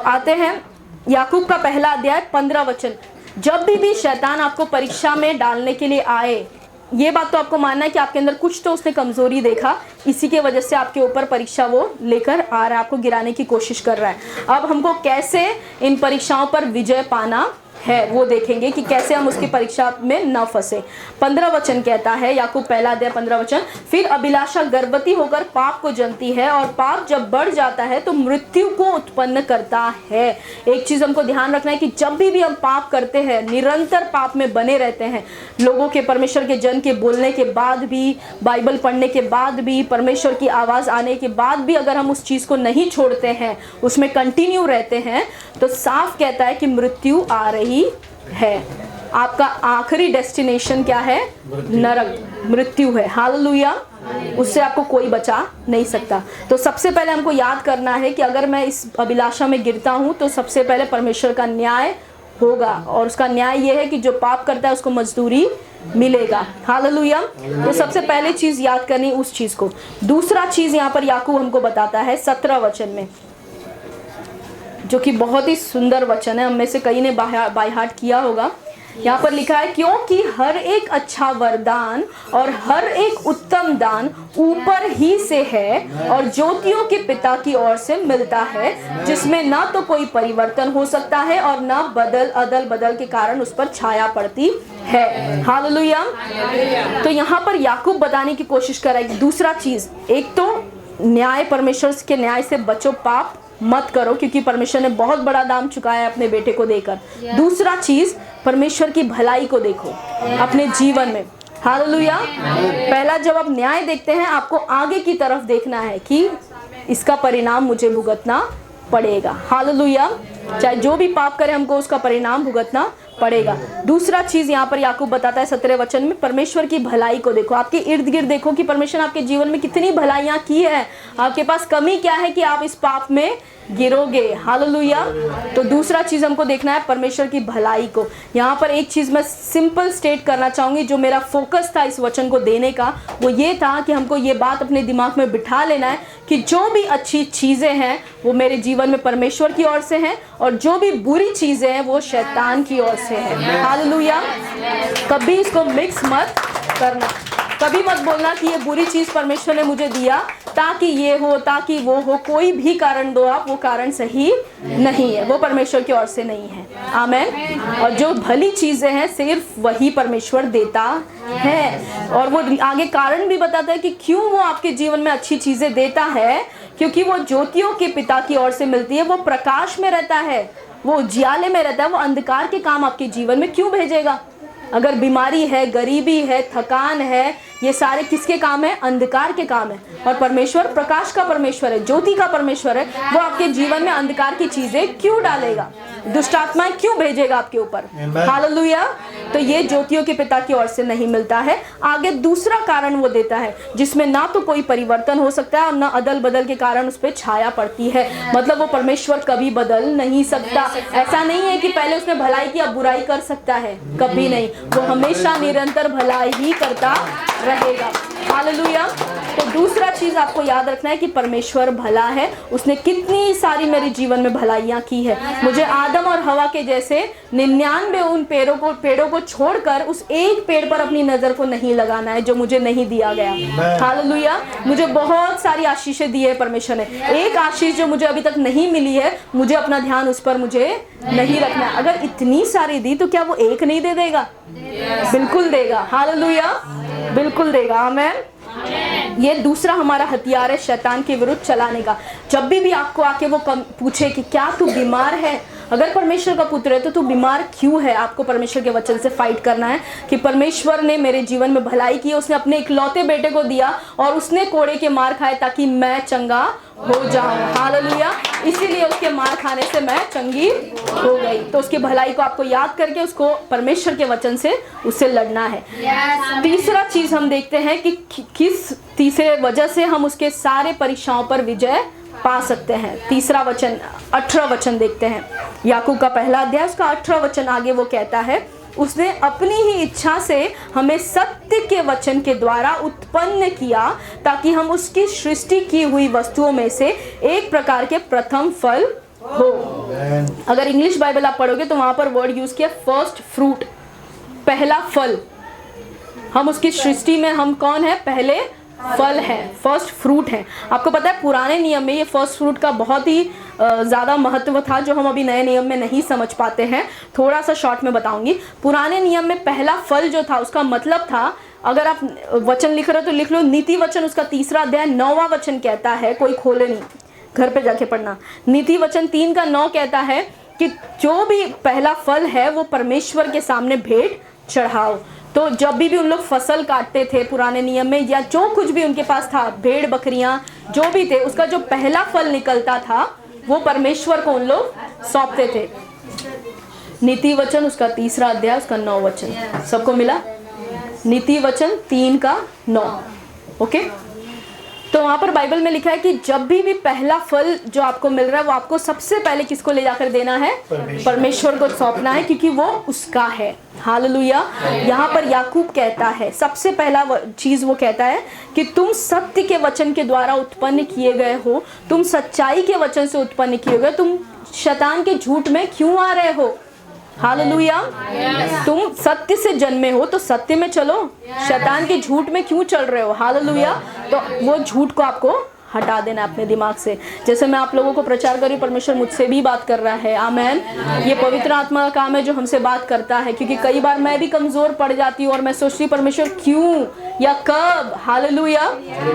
आते हैं याकूब का पहला अध्याय 15 वचन। जब भी शैतान आपको परीक्षा में डालने के लिए आए, ये बात तो आपको मानना है कि आपके अंदर कुछ तो उसने कमजोरी देखा, इसी के वजह से आपके ऊपर परीक्षा वो लेकर आ रहा है, आपको गिराने की कोशिश कर रहा है। अब हमको कैसे इन परीक्षाओं पर विजय पाना है वो देखेंगे कि कैसे हम उसकी परीक्षा में न फंसे। 15 वचन कहता है, याकूब पहला अध्याय 15 वचन, फिर अभिलाषा गर्भवती होकर पाप को जन्मती है और पाप जब बढ़ जाता है तो मृत्यु को उत्पन्न करता है। एक चीज हमको ध्यान रखना है कि जब भी हम पाप करते हैं, निरंतर पाप में बने रहते हैं, लोगों के परमेश्वर के जन के बोलने के बाद भी, बाइबल पढ़ने के बाद भी, परमेश्वर की आवाज आने के बाद भी अगर हम उस चीज को नहीं छोड़ते हैं, उसमें कंटिन्यू रहते हैं, तो साफ कहता है कि मृत्यु आ रही है। आपका आखिरी डेस्टिनेशन क्या है? नरक, मृत्यु है। हालेलुया। उससे आपको कोई बचा नहीं सकता। तो सबसे पहले हमको याद करना है कि अगर मैं इस अभिलाषा में गिरता हूं तो सबसे पहले परमेश्वर का न्याय होगा, और उसका न्याय यह है कि जो पाप करता है उसको मजदूरी मिलेगा। हालेलुया। तो सबसे पहले चीज याद करनी उस चीज को। दूसरा चीज यहाँ पर याकूब हमको बताता है 17 वचन में, जो कि बहुत ही सुंदर वचन है, हम में से कई ने बाय हार्ट किया होगा। यहाँ पर लिखा है, क्योंकि हर एक अच्छा वरदान और हर एक उत्तम दान ऊपर ही से है और ज्योतियों के पिता की ओर से मिलता है, जिसमें ना तो कोई परिवर्तन हो सकता है और ना अदल बदल के कारण उस पर छाया पड़ती है। हालेलुया। तो यहाँ पर याकूब बताने की कोशिश कर रहा है दूसरा चीज, एक तो न्याय, परमेश्वर के न्याय से बचो, पाप मत करो, क्योंकि परमेश्वर ने बहुत बड़ा दाम चुकाया है अपने बेटे को देकर। दूसरा चीज, परमेश्वर की भलाई को देखो अपने जीवन में। हालेलुया। पहला, जब आप न्याय देखते हैं, आपको आगे की तरफ देखना है कि इसका परिणाम मुझे भुगतना पड़ेगा। हालेलुया। चाहे जो भी पाप करे, हमको उसका परिणाम भुगतना पड़ेगा। दूसरा चीज यहाँ पर याकूब बताता है 17 वचन में, परमेश्वर की भलाई को देखो। आपके इर्द गिर्द देखो कि परमेश्वर आपके जीवन में कितनी भलाइयाँ की है, आपके पास कमी क्या है कि आप इस पाप में गिरोगे। हालेलुया। तो दूसरा चीज हमको देखना है परमेश्वर की भलाई को। यहाँ पर एक चीज मैं सिंपल स्टेट करना चाहूंगी, जो मेरा फोकस था इस वचन को देने का, वो ये था कि हमको ये बात अपने दिमाग में बिठा लेना है कि जो भी अच्छी चीजें हैं वो मेरे जीवन में परमेश्वर की ओर से हैं, और जो भी बुरी चीजें हैं वो शैतान की ओर से है। हालेलुया। कभी इसको मिक्स मत करना, कभी मत बोलना कि ये बुरी चीज परमेश्वर ने मुझे दिया ताकि ये हो, ताकि वो हो। कोई भी कारण दो आप, वो कारण सही नहीं है, वो परमेश्वर की ओर से नहीं है। आमीन। और जो भली चीजें हैं सिर्फ वही परमेश्वर देता है, और वो आगे कारण भी बताता है कि क्यों वो आपके जीवन में अच्छी चीजें देता है, क्योंकि वो ज्योतियों के पिता की ओर से मिलती है। वो प्रकाश में रहता है, वो उजियाले में रहता है। वो अंधकार के काम आपके जीवन में क्यों भेजेगा? अगर बीमारी है, गरीबी है, थकान है, ये सारे किसके काम है? अंधकार के काम है। और परमेश्वर प्रकाश का परमेश्वर है, ज्योति का परमेश्वर है। वो आपके जीवन में अंधकार की चीजें क्यों डालेगा? दुष्ट आत्माएं क्यों भेजेगा आपके ऊपर? हालेलुया। तो ये ज्योतियों के पिता की ओर से नहीं मिलता है। आगे दूसरा कारण वो देता है जिसमें ना तो कोई परिवर्तन हो सकता है और ना अदल बदल के कारण उस पर छाया पड़ती है। मतलब वो परमेश्वर कभी बदल नहीं सकता। ऐसा नहीं है कि पहले उसने भलाई की अब बुराई कर सकता है, कभी नहीं। वो हमेशा निरंतर भलाई ही करता रहेगा। हालेलुया। तो दूसरा चीज आपको याद रखना है कि परमेश्वर भला है। उसने कितनी सारी मेरे जीवन में भलाइयाँ की है। मुझे आदम और हवा के जैसे 99 उन पेड़ों को छोड़कर उस एक पेड़ पर अपनी नजर को नहीं लगाना है जो मुझे नहीं दिया गया। हालेलुया। मुझे बहुत सारी आशीषें दी है परमेश्वर ने। एक आशीष जो मुझे अभी तक नहीं मिली है, मुझे अपना ध्यान उस पर मुझे नहीं रखना है। अगर इतनी सारी दी तो क्या वो एक नहीं दे देगा? बिल्कुल देगा। हालेलुया। बिल्कुल देगा। आमीन। ये दूसरा हमारा हथियार है शैतान के विरुद्ध चलाने का। जब भी आपको आके वो पूछे कि क्या तू बीमार है, अगर परमेश्वर का पुत्र है तो तू बीमार क्यों है, आपको परमेश्वर के वचन से फाइट करना है कि परमेश्वर ने मेरे जीवन में भलाई की, उसने अपने इकलौते बेटे को दिया और उसने कोड़े के मार खाए ताकि मैं चंगा हो जाऊं। हालेलुया। इसीलिए उसके मार खाने से मैं चंगी हो गई। तो उसकी भलाई को आपको याद करके उसको परमेश्वर के वचन से उससे लड़ना है। तीसरा चीज हम देखते हैं कि किस तीसरे वजह से हम उसके सारे परीक्षाओं पर विजय पा सकते हैं। तीसरा वचन 18 वचन देखते हैं। याकूब का पहला अध्याय उसका 18 वचन आगे वो कहता है, उसने अपनी ही इच्छा से हमें सत्य के वचन के द्वारा उत्पन्न किया ताकि हम उसकी सृष्टि की हुई वस्तुओं में से एक प्रकार के प्रथम फल हो। अगर इंग्लिश बाइबल आप पढ़ोगे तो वहां पर वर्ड यूज किया फर्स्ट फ्रूट, पहला फल। हम उसकी सृष्टि में हम कौन है? पहले फल है, फर्स्ट फ्रूट है। आपको पता है पुराने नियम में ये फर्स्ट फ्रूट का बहुत ही ज़्यादा महत्व था जो हम अभी नए नियम में नहीं समझ पाते हैं। थोड़ा सा शॉर्ट में बताऊंगी। पुराने नियम में पहला फल जो था उसका मतलब था, अगर आप वचन लिख रहे हो तो लिख लो, नीति वचन उसका 3 अध्याय 9वां वचन कहता है, कोई खोले नहीं, घर पे जाके पढ़ना। नीति वचन 3:9 कहता है कि जो भी पहला फल है वो परमेश्वर के सामने भेंट चढ़ाओ। तो जब भी उन लोग फसल काटते थे पुराने नियम में, या जो कुछ भी उनके पास था, भेड़ बकरियां जो भी थे, उसका जो पहला फल निकलता था वो परमेश्वर को उन लोग सौंपते थे। नीति वचन उसका 3 अध्याय उसका 9 वचन, सबको मिला? नीति वचन 3:9। ओके, तो वहां पर बाइबल में लिखा है कि जब भी पहला फल जो आपको मिल रहा है वो आपको सबसे पहले किसको ले जाकर देना है? परमेश्वर को सौंपना है, क्योंकि वो उसका है। हालेलुया। यहाँ पर याकूब कहता है, सबसे पहला चीज वो कहता है कि तुम सत्य के वचन के द्वारा उत्पन्न किए गए हो, तुम सच्चाई के वचन से उत्पन्न किए गए, तुम शैतान के झूठ में क्यों आ रहे हो? हालेलुया। तुम सत्य से जन्मे हो तो सत्य में चलो, शैतान के झूठ में क्यों चल रहे हो? हालेलुया। तो वो झूठ को आपको हटा देना अपने दिमाग से। जैसे मैं आप लोगों को प्रचार कर रही हूँ, परमेश्वर मुझसे भी बात कर रहा है। आमेन। ये पवित्र आत्मा का काम है जो हमसे बात करता है, क्योंकि कई बार मैं भी कमजोर पड़ जाती हूँ और मैं सोचती हूँ परमेश्वर क्यों या कब। हालेलुया।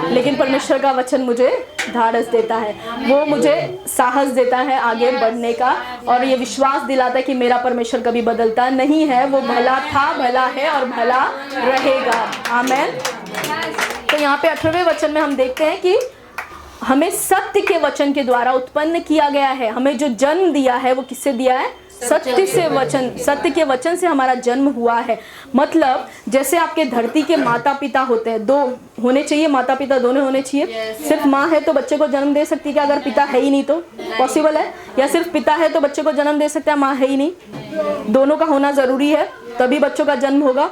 लेकिन परमेश्वर का वचन मुझे ढाढ़स देता है, वो मुझे साहस देता है आगे बढ़ने का, और ये विश्वास दिलाता है कि मेरा परमेश्वर कभी बदलता नहीं है। वो भला था, भला है और भला रहेगा। आमेन। तो यहाँ पे 18वें वचन में हम देखते हैं कि हमें सत्य के वचन के द्वारा उत्पन्न किया गया है। हमें जो जन्म दिया है वो किससे दिया है? सत्य से वचन, सत्य के वचन से हमारा जन्म हुआ है। मतलब जैसे आपके धरती के माता पिता होते हैं, 2 होने चाहिए, माता पिता दोनों होने चाहिए। सिर्फ माँ है तो बच्चे को जन्म दे सकती है क्या? अगर पिता है ही नहीं तो पॉसिबल है? या सिर्फ पिता है तो बच्चे को जन्म दे सकता है, माँ है ही नहीं? दोनों का होना जरूरी है, तभी बच्चों का जन्म होगा।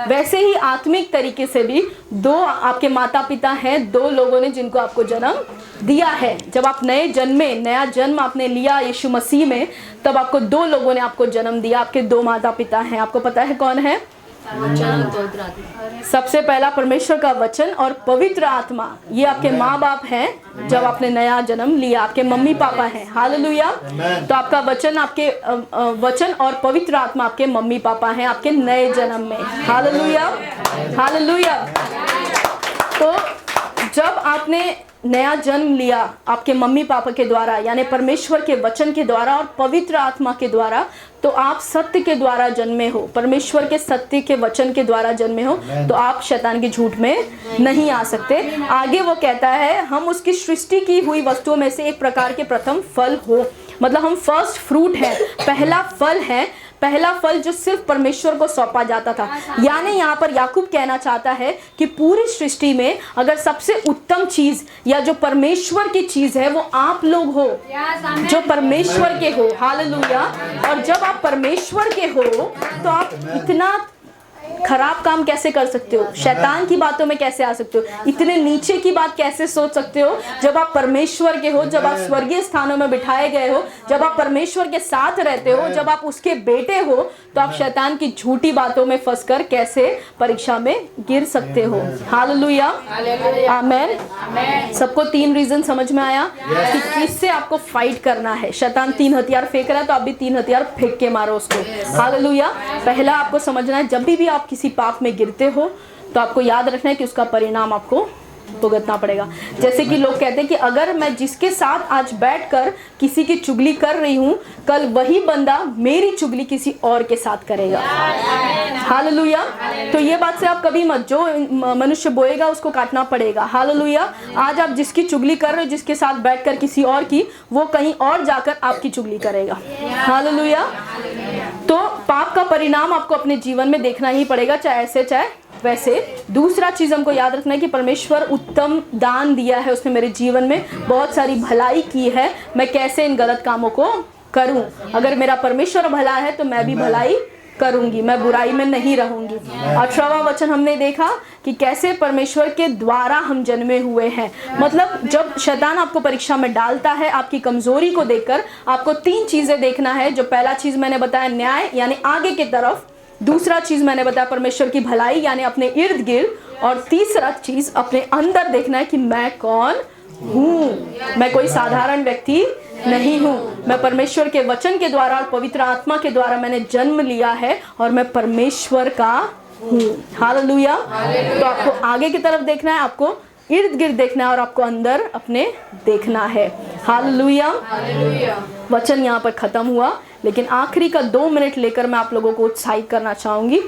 वैसे ही आत्मिक तरीके से भी 2 आपके माता पिता हैं, 2 लोगों ने जिनको आपको जन्म दिया है। जब आप नए जन्मे, नया जन्म आपने लिया यीशु मसीह में, तब आपको 2 लोगों ने आपको जन्म दिया। आपके 2 माता पिता हैं। आपको पता है कौन है? सबसे पहला परमेश्वर का वचन और पवित्र आत्मा, ये आपके माँ बाप हैं जब आपने नया जन्म लिया, आपके मम्मी पापा हैं। हालेलुया। तो आपका वचन, आपके वचन और पवित्र आत्मा आपके मम्मी पापा हैं आपके नए जन्म में। हालेलुया। हालेलुया। तो जब आपने नया जन्म लिया आपके मम्मी पापा के द्वारा, यानी परमेश्वर के वचन के द्वारा और पवित्र आत्मा के द्वारा, तो आप सत्य के द्वारा जन्मे हो, परमेश्वर के सत्य के वचन के द्वारा जन्मे हो, तो आप शैतान के झूठ में नहीं आ सकते। आगे वो कहता है हम उसकी सृष्टि की हुई वस्तुओं में से एक प्रकार के प्रथम फल हो। मतलब हम फर्स्ट फ्रूट है, पहला फल है, पहला फल जो सिर्फ परमेश्वर को सौंपा जाता था। यानी यहाँ पर याकूब कहना चाहता है कि पूरी सृष्टि में अगर सबसे उत्तम चीज या जो परमेश्वर की चीज है वो आप लोग हो, जो परमेश्वर के हो। हालेलुया। और जब आप परमेश्वर के हो तो आप इतना खराब काम कैसे कर सकते हो? शैतान की बातों में कैसे आ सकते हो? इतने नीचे की बात कैसे सोच सकते हो? जब आप परमेश्वर के हो, जब आप स्वर्गीय स्थानों में बिठाए गए हो, जब आप परमेश्वर के साथ रहते हो, जब आप उसके बेटे हो, तो आप शैतान की झूठी बातों में फंसकर कैसे परीक्षा में गिर सकते हो? हालेलुया। आमेन। सबको 3 रीजन समझ में आया कि किससे आपको फाइट करना है। शैतान 3 हथियार फेंक रहा है, तो आप भी 3 हथियार फेंक के मारो उसको। हालेलुया। पहला आपको समझना है, जब भी आप किसी पाप में गिरते हो तो आपको याद रखना है कि उसका परिणाम आपको भुगतना पड़ेगा। जैसे कि लोग कहते हैं कि अगर मैं जिसके साथ आज बैठकर किसी की चुगली कर रही हूँ, कल वही बंदा मेरी चुगली किसी और के साथ करेगा। हालेलुया। तो ये बात से आप कभी मत, जो मनुष्य बोएगा उसको काटना पड़ेगा। हालेलुया। आज आप जिसकी चुगली कर रहे हो, जिसके साथ बैठकर किसी और की, वो कहीं और जाकर आपकी चुगली करेगा। हालेलुया। तो पाप का परिणाम आपको अपने जीवन में देखना ही पड़ेगा, चाहे ऐसे चाहे वैसे। दूसरा चीज हमको याद रखना है कि परमेश्वर उत्तम दान दिया है, उसने मेरे जीवन में बहुत सारी भलाई की है। मैं कैसे इन गलत कामों को करूं? अगर मेरा परमेश्वर भला है तो मैं भी भलाई करूंगी, मैं बुराई में नहीं रहूंगी। 18वां वचन हमने देखा कि कैसे परमेश्वर के द्वारा हम जन्मे हुए हैं। मतलब जब शैतान आपको परीक्षा में डालता है, आपकी कमजोरी को देखकर आपको 3 चीजें देखना है। जो पहला चीज मैंने बताया न्याय यानी आगे की तरफ, दूसरा चीज मैंने बताया परमेश्वर की भलाई यानी अपने इर्द गिर्द, और तीसरा चीज अपने अंदर देखना है कि मैं कौन हूँ। मैं कोई साधारण व्यक्ति नहीं हूँ, मैं परमेश्वर के वचन के द्वारा और पवित्र आत्मा के द्वारा मैंने जन्म लिया है और मैं परमेश्वर का हूँ। हालेलुया। तो आपको आगे की तरफ देखना है, आपको इर्द गिर्द देखना है और आपको अंदर अपने देखना है। हालेलुया। वचन यहाँ पर खत्म हुआ, लेकिन आखिरी का 2 मिनट लेकर मैं आप लोगों को उत्साहित करना चाहूंगी।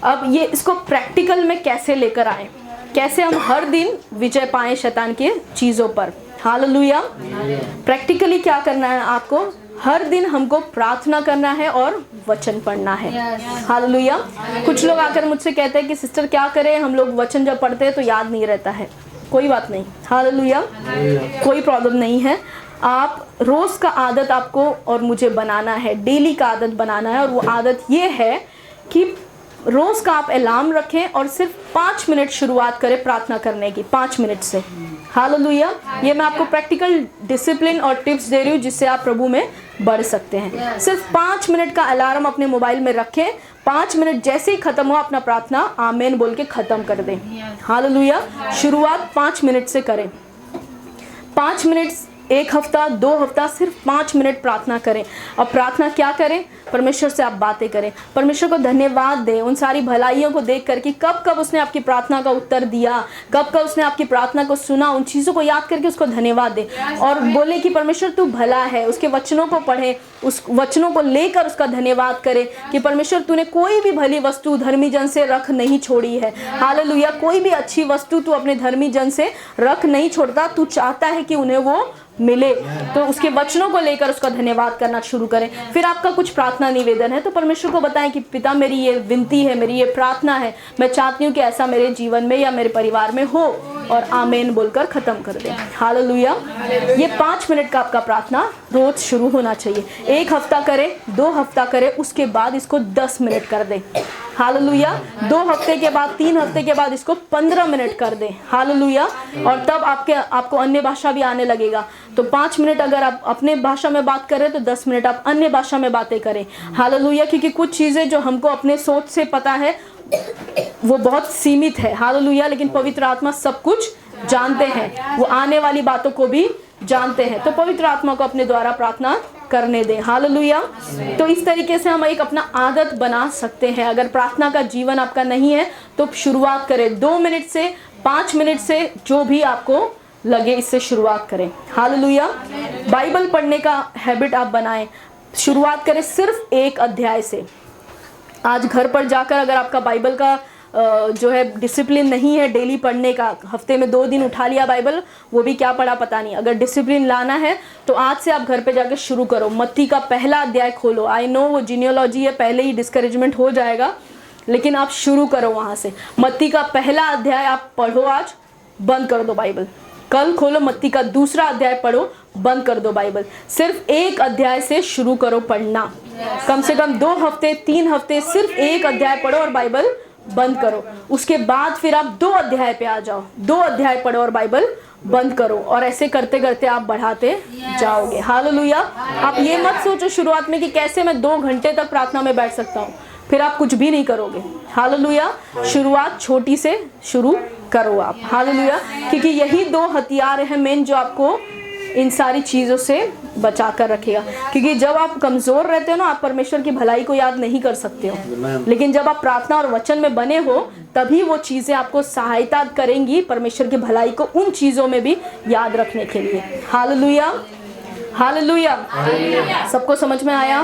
अब ये इसको प्रैक्टिकल में कैसे लेकर आए, कैसे हम हर दिन विजय पाएं शैतान के चीजों पर। हालेलुया। प्रैक्टिकली क्या करना है आपको? हर दिन हमको प्रार्थना करना है और वचन पढ़ना है। हालेलुया। कुछ लोग आकर मुझसे कहते हैं कि सिस्टर क्या करें, हम लोग वचन जब पढ़ते हैं तो याद नहीं रहता है। कोई बात नहीं। हालेलुया। कोई प्रॉब्लम नहीं है। आप रोज का आदत आपको और मुझे बनाना है, डेली का आदत बनाना है। और वो आदत ये है कि रोज का आप अलार्म रखें और सिर्फ 5 मिनट शुरुआत करें प्रार्थना करने की, 5 मिनट से। हालेलुया। ये मैं आपको प्रैक्टिकल डिसिप्लिन और टिप्स दे रही हूँ जिससे आप प्रभु में बढ़ सकते हैं। सिर्फ 5 मिनट का अलार्म अपने मोबाइल में रखें। 5 मिनट जैसे ही खत्म हो अपना प्रार्थना आमेन बोल के खत्म कर दें। हालेलुया। शुरुआत 5 मिनट से करें। 5 मिनट, 1 हफ्ता, 2 हफ्ता, सिर्फ 5 मिनट प्रार्थना करें। अब प्रार्थना क्या करें? परमेश्वर से आप बातें करें, परमेश्वर को धन्यवाद दें उन सारी भलाइयों को देख कर कि कब कब उसने आपकी प्रार्थना का उत्तर दिया, कब कब उसने आपकी प्रार्थना को सुना। उन चीज़ों को याद करके उसको धन्यवाद दें और बोले कि परमेश्वर तू भला है। उसके वचनों को पढ़ें, उस वचनों को लेकर उसका धन्यवाद करें कि परमेश्वर तूने कोई भी भली वस्तु धर्मी जन से रख नहीं छोड़ी है। हालेलुया। कोई भी अच्छी वस्तु तू अपने धर्मी जन से रख नहीं छोड़ता, तू चाहता है कि उन्हें वो मिले। तो उसके वचनों को लेकर उसका धन्यवाद करना शुरू करें। फिर आपका कुछ प्रार्थना निवेदन है तो परमेश्वर को बताएं कि पिता मेरी ये विनती है, मेरी ये प्रार्थना है, मैं चाहती हूँ कि ऐसा मेरे जीवन में या मेरे परिवार में हो, और आमेन बोलकर खत्म कर दें। हालेलुया। ये 5 मिनट का आपका प्रार्थना रोज शुरू होना चाहिए। 1 हफ्ता करें, 2 हफ्ता करें, उसके बाद इसको 10 मिनट कर दें। हालेलुया। 2 हफ्ते के बाद, 3 हफ्ते के बाद इसको 15 मिनट कर दें। हालेलुया। और तब आपको अन्य भाषा भी आने लगेगा। तो 5 मिनट अगर आप अपने भाषा में बात करें तो 10 मिनट आप अन्य भाषा में बातें करें। हालेलुया। क्योंकि कुछ चीज़ें जो हमको अपने सोच से पता है वो बहुत सीमित है। हालेलुया। लेकिन पवित्र आत्मा सब कुछ जानते हैं, वो आने वाली बातों को भी जानते हैं। तो पवित्र आत्मा को अपने द्वारा प्रार्थना करने दें। हालेलुया। तो इस तरीके से हम एक अपना आदत बना सकते हैं। अगर प्रार्थना का जीवन आपका नहीं है तो शुरुआत करें 2 मिनट से, 5 मिनट से, जो भी आपको लगे इससे शुरुआत करें। हालेलुया। बाइबल पढ़ने का हैबिट आप बनाएं। शुरुआत करें सिर्फ 1 अध्याय से। आज घर पर जाकर अगर आपका बाइबल का जो है डिसिप्लिन नहीं है डेली पढ़ने का, हफ्ते में 2 दिन उठा लिया बाइबल, वो भी क्या पढ़ा पता नहीं। अगर डिसिप्लिन लाना है तो आज से आप घर पे जाकर शुरू करो। मत्ती का पहला अध्याय खोलो। आई नो वो जीनियोलॉजी है, पहले ही डिस्करेजमेंट हो जाएगा, लेकिन आप शुरू करो वहाँ से। मत्ती का पहला अध्याय आप पढ़ो, आज बंद कर दो बाइबल। कल खोलो मत्ती का दूसरा अध्याय पढ़ो, बंद कर दो बाइबल। सिर्फ 1 अध्याय से शुरू करो पढ़ना। कम से कम 2 हफ्ते, 3 हफ्ते सिर्फ 1 अध्याय पढ़ो और बाइबल बंद करो। उसके बाद फिर आप 2 अध्याय पे आ जाओ, 2 अध्याय पढ़ो और बाइबल बंद करो, और ऐसे करते करते आप बढ़ाते जाओगे। हालेलुया। आप ये मत सोचो शुरुआत में कि कैसे मैं 2 घंटे तक प्रार्थना में बैठ सकता हूँ, फिर आप कुछ भी नहीं करोगे। हालेलुया। शुरुआत छोटी से शुरू करो आप। हालेलुया। क्योंकि यही 2 हथियार हैं मेन जो आपको इन सारी चीज़ों से बचा कर रखेगा। क्योंकि जब आप कमज़ोर रहते हो ना, आप परमेश्वर की भलाई को याद नहीं कर सकते हो, लेकिन जब आप प्रार्थना और वचन में बने हो तभी वो चीज़ें आपको सहायता करेंगी परमेश्वर की भलाई को उन चीज़ों में भी याद रखने के लिए। Hallelujah, hallelujah. सबको समझ में आया?